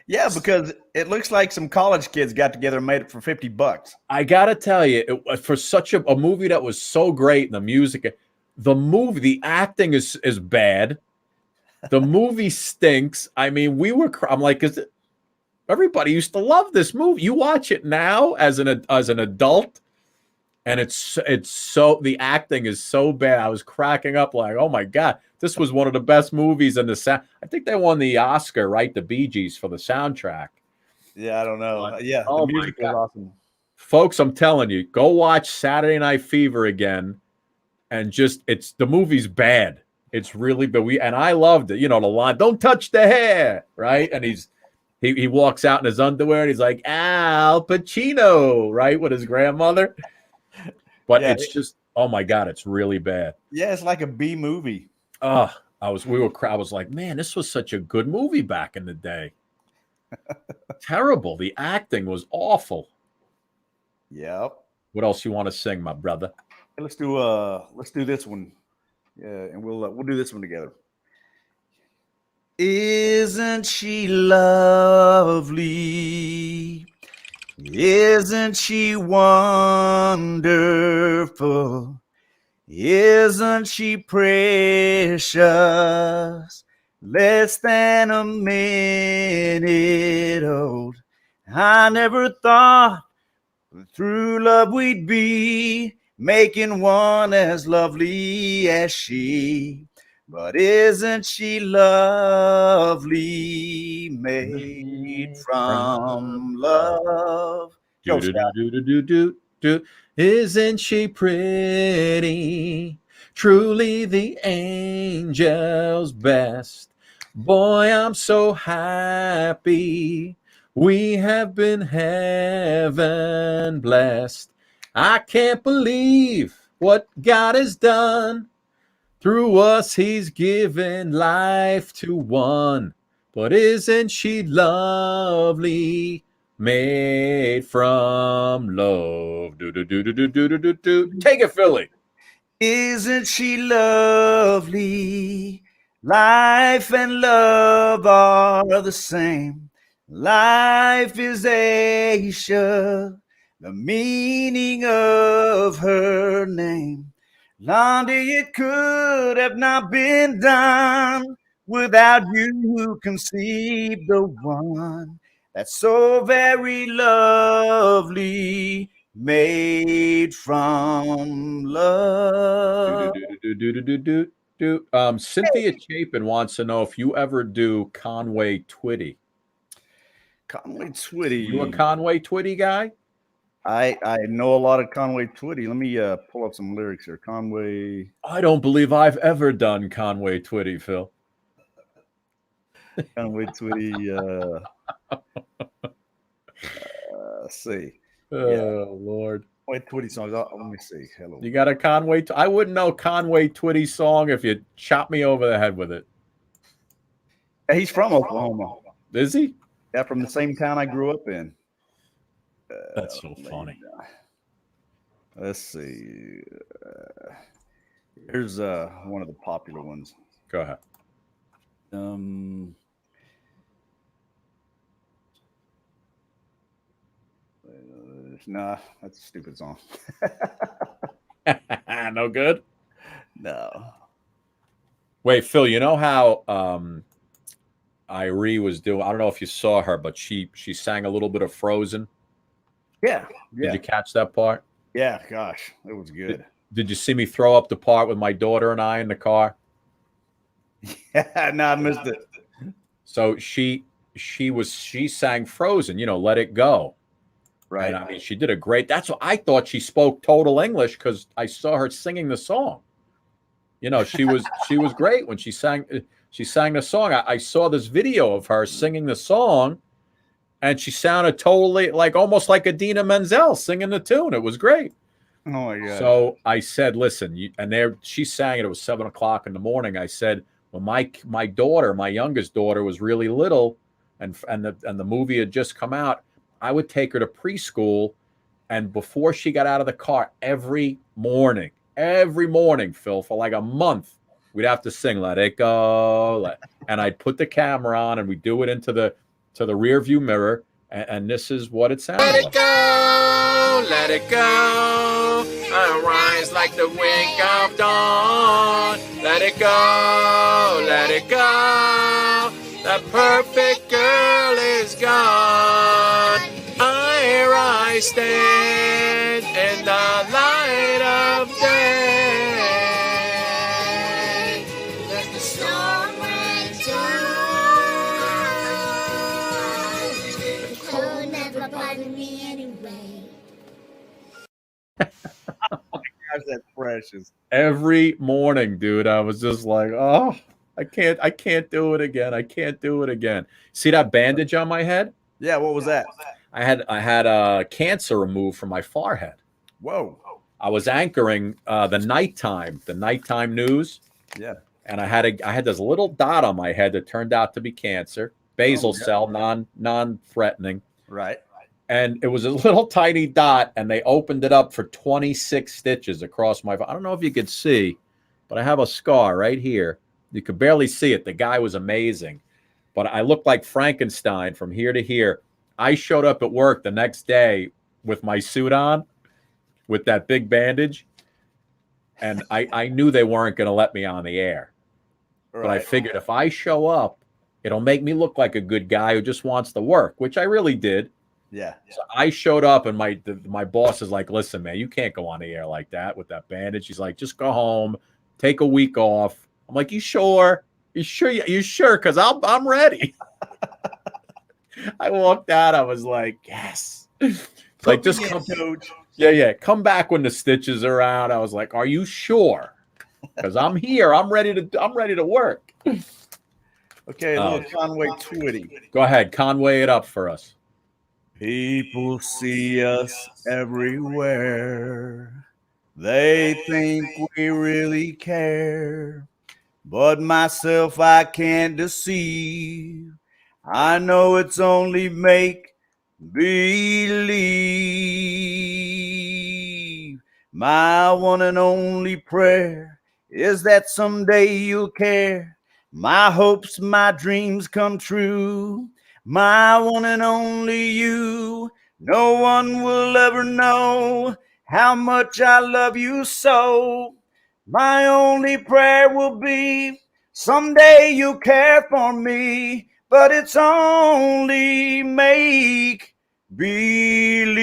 Yeah, because it looks like some college kids got together and made it for $50. I got to tell you, for such a movie that was so great and the music, The movie, the acting is bad. The movie stinks. I mean, I'm like, everybody used to love this movie. You watch it now as an adult, and it's so, the acting is so bad. I was cracking up like, oh my God, this was one of the best movies in the sound. I think they won the Oscar, right? The Bee Gees for the soundtrack. Yeah, I don't know. Yeah, Oh the music was awesome. Folks, I'm telling you, go watch Saturday Night Fever again, and the movie's bad. It's really bad. And I loved it. You know, the line, "Don't touch the hair," right? And he walks out in his underwear and he's like, "Al Pacino," right, with his grandmother. But Yeah, it's just, oh my God, it's really bad. Yeah, it's like a B movie. I was like, man, this was such a good movie back in the day. Terrible. The acting was awful. Yep. What else you want to sing, my brother? Hey, let's do this one. Yeah, and we'll do this one together. Isn't she lovely? Isn't she wonderful? Isn't she precious? Less than a minute old. I never thought through love we'd be making one as lovely as she. But isn't she lovely, made from love? Go, Scott. Isn't she pretty? Truly the angel's best. Boy, I'm so happy. We have been heaven blessed. I can't believe what God has done. Through us, he's given life to one. But isn't she lovely? Made from love. Take it, Philly. Isn't she lovely? Life and love are the same. Life is Aisha, the meaning of her name. Blondie, it could have not been done without you who conceived the one that's so very lovely, made from love. Cynthia Chapin wants to know if you ever do Conway Twitty. Conway Twitty. You a Conway Twitty guy? I know a lot of Conway Twitty. Let me pull up some lyrics here. Conway. I don't believe I've ever done Conway Twitty, Phil. Conway Twitty. Let's see. Oh, Lord. Conway Twitty songs. Let me see. Hello. You got a Conway? I wouldn't know Conway Twitty song if you chop me over the head with it. Yeah, he's from Oklahoma. Is he? Yeah, from the same town I grew up in. That's so funny. Let's see. Here's one of the popular ones. Go ahead. Nah, that's a stupid song. No good? No. Wait, Phil, you know how Ayree was doing, I don't know if you saw her, but she sang a little bit of Frozen. Yeah. Did you catch that part? Yeah, gosh, it was good. Did you see me throw up the part with my daughter and I in the car? Yeah, no, I missed it. So she sang Frozen, Let It Go. Right. And I mean, she did a great, that's what I thought. She spoke total English because I saw her singing the song. She was great when she sang the song. I saw this video of her singing the song, and she sounded totally almost like Idina Menzel singing the tune. It was great. Oh my God. So I said, listen, she sang it. It was 7:00 in the morning. I said, well, my daughter, my youngest daughter, was really little, and the movie had just come out. I would take her to preschool, and before she got out of the car, every morning, Phil, for like a month, we'd have to sing "Let It Go," and I'd put the camera on, and we'd do it into the rear view mirror, and this is what it sounded like. Let it go, I rise like like the wink of dawn. Let it go, let it go. The perfect girl is gone. I stand in the light of day. Let the storm rain down. The cold never bothered me anyway. Gosh, that's precious. Every morning, dude, I was just like, oh, I can't do it again. I can't do it again. See that bandage on my head? Yeah, what was that? I had a cancer removed from my forehead. Whoa. I was anchoring the nighttime news. Yeah. And I had this little dot on my head that turned out to be cancer, basal cell, non-threatening. Right. And it was a little tiny dot, and they opened it up for 26 stitches across my. I don't know if you could see, but I have a scar right here. You could barely see it. The guy was amazing, but I looked like Frankenstein from here to here. I showed up at work the next day with my suit on, with that big bandage, and I knew they weren't going to let me on the air. But I figured if I show up, it'll make me look like a good guy who just wants to work, which I really did. Yeah. So I showed up, and my boss is like, "Listen, man, you can't go on the air like that with that bandage." She's like, "Just go home, take a week off." I'm like, "You sure? You sure? You sure? Because I'm ready." I walked out. I was like, "Yes." Like, just come, yeah. Come back when the stitches are out. I was like, "Are you sure?" Because I'm here. I'm ready to work. Okay, a little Conway Twitty. Go ahead, Conway it up for us. People see us everywhere. They think we really care. But myself I can't deceive. I know it's only make believe. My one and only prayer is that someday you'll care. My hopes, my dreams come true. My one and only you. No one will ever know how much I love you so. My only prayer will be someday you care for me, but it's only make believe.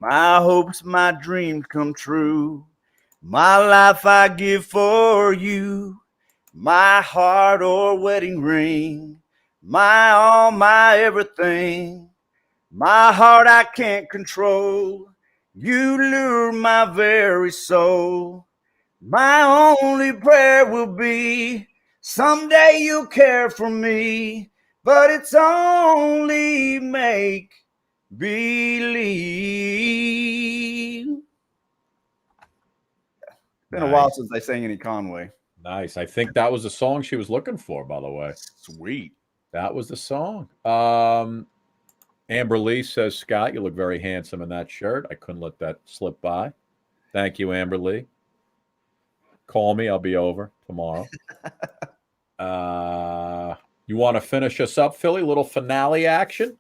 My hopes, my dreams come true. My life I give for you. My heart or wedding ring. My all, my everything. My heart I can't control. You lure my very soul. My only prayer will be someday you'll care for me, but it's only make believe. It's been a while since I sang any Conway. Nice. I think that was the song she was looking for, by the way. Sweet. That was the song. Amber Lee says, Scott, you look very handsome in that shirt. I couldn't let that slip by. Thank you, Amber Lee. Call me. I'll be over tomorrow. You want to finish us up, Philly? Little finale action?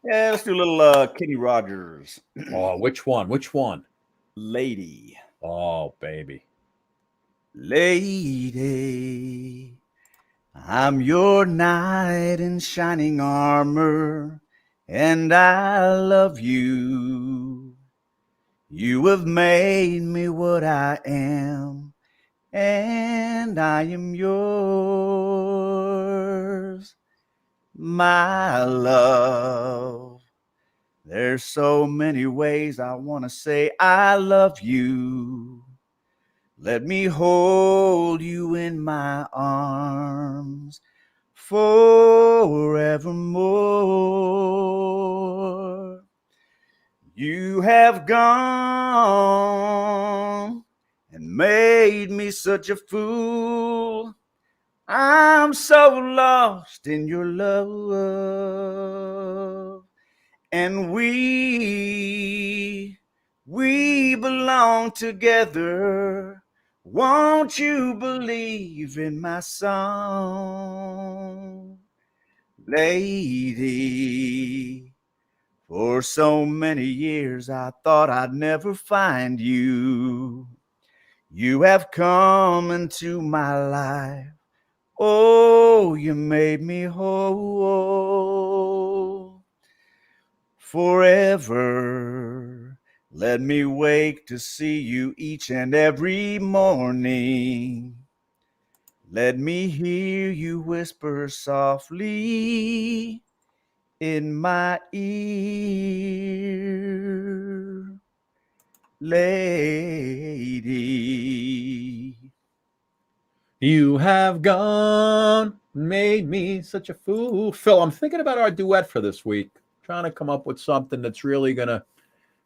Yeah, let's do a little Kenny Rogers. Oh, which one? Which one? Lady. Oh, baby. Lady, I'm your knight in shining armor, and I love you. You have made me what I am, and I am yours, my love. There's so many ways I want to say I love you. Let me hold you in my arms forevermore. You have gone and made me such a fool. I'm so lost in your love. And we belong together. Won't you believe in my song? Lady, For so many years I thought I'd never find you. You have come into my life. Oh, you made me whole. Forever, let me wake to see you each and every morning. Let me hear you whisper softly in my ear, lady. You have gone, made me such a fool. Phil, I'm thinking about our duet for this week. Trying to come up with something that's really gonna.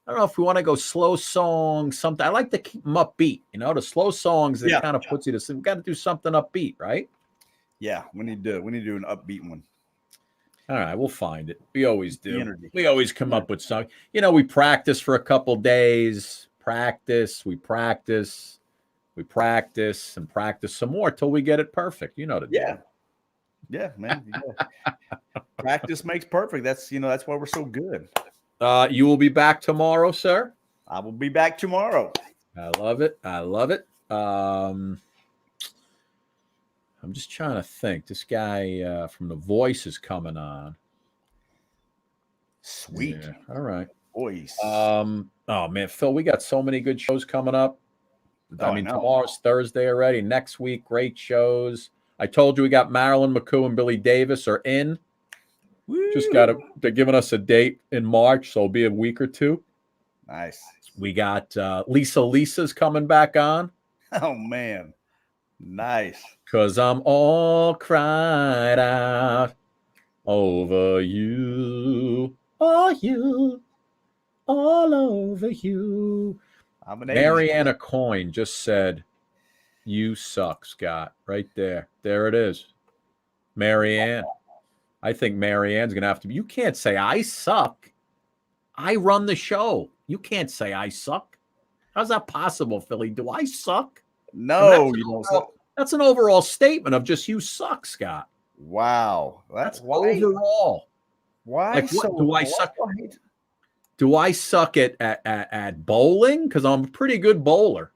I don't know if we want to go slow song, something. I like to keep them upbeat. The slow songs that kind of puts you to sleep. We've got to do something upbeat, right? Yeah, we need to do an upbeat one. All right, we'll find it. We always do. Energy. We always come up with something. We practice for a couple days. We practice and practice some more till we get it perfect. You know the deal. Yeah, man. Practice makes perfect. That's why we're so good. You will be back tomorrow, sir? I will be back tomorrow. I love it. I'm just trying to think. This guy from The Voice is coming on. Sweet. Yeah. All right. Voice. Oh man, Phil, we got so many good shows coming up. I mean, know. tomorrow's Thursday already. Next week, great shows. I told you we got Marilyn McCoo and Billy Davis are in. Woo. They're giving us a date in March, so it'll be a week or two. Nice. We got Lisa's coming back on. Oh man. Nice. 'Cause I'm all cried out over you. Oh, you. All over you. Mariana Coyne just said, "You suck, Scott." Right there. There it is. Marianne. I think Marianne's going to have to be. You can't say I suck. I run the show. You can't say I suck. How's that possible, Philly? Do I suck? No, that's an overall statement of just you suck, Scott. Wow. That's overall. Why? Like, what, do I suck? Do I suck at bowling? Because I'm a pretty good bowler.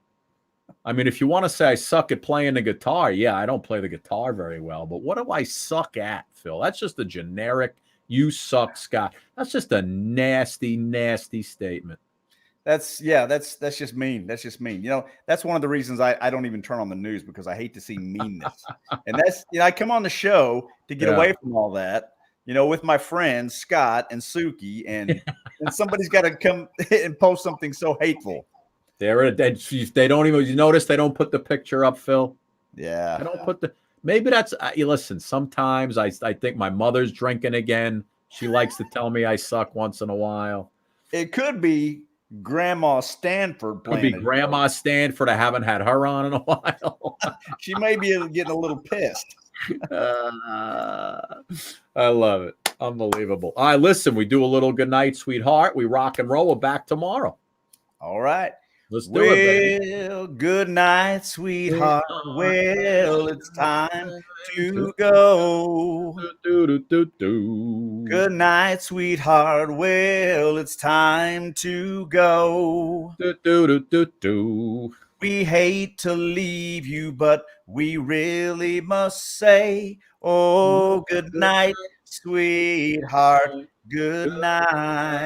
I mean, if you want to say I suck at playing the guitar, yeah, I don't play the guitar very well. But what do I suck at, Phil? That's just a generic, you suck, Scott. That's just a nasty, nasty statement. That's just mean. That's just mean. That's one of the reasons I don't even turn on the news, because I hate to see meanness. And that's, I come on the show to get away from all that, with my friends, Scott and Suki, and somebody's got to come and post something so hateful. They don't even, you notice they don't put the picture up, Phil? Yeah. They don't put maybe that's, listen, sometimes I think my mother's drinking again. She likes to tell me I suck once in a while. It could be Grandma Stanford playing. Could be Grandma Stanford. I haven't had her on in a while. She may be getting a little pissed. I love it. Unbelievable. All right, listen, we do a little good night, sweetheart. We rock and roll. We're back tomorrow. All right. Let's do it, baby. Well, good night, sweetheart. Well, it's time to go. Good night, sweetheart. Well, it's time to go. We hate to leave you, but we really must say, oh, good night, sweetheart. Good night.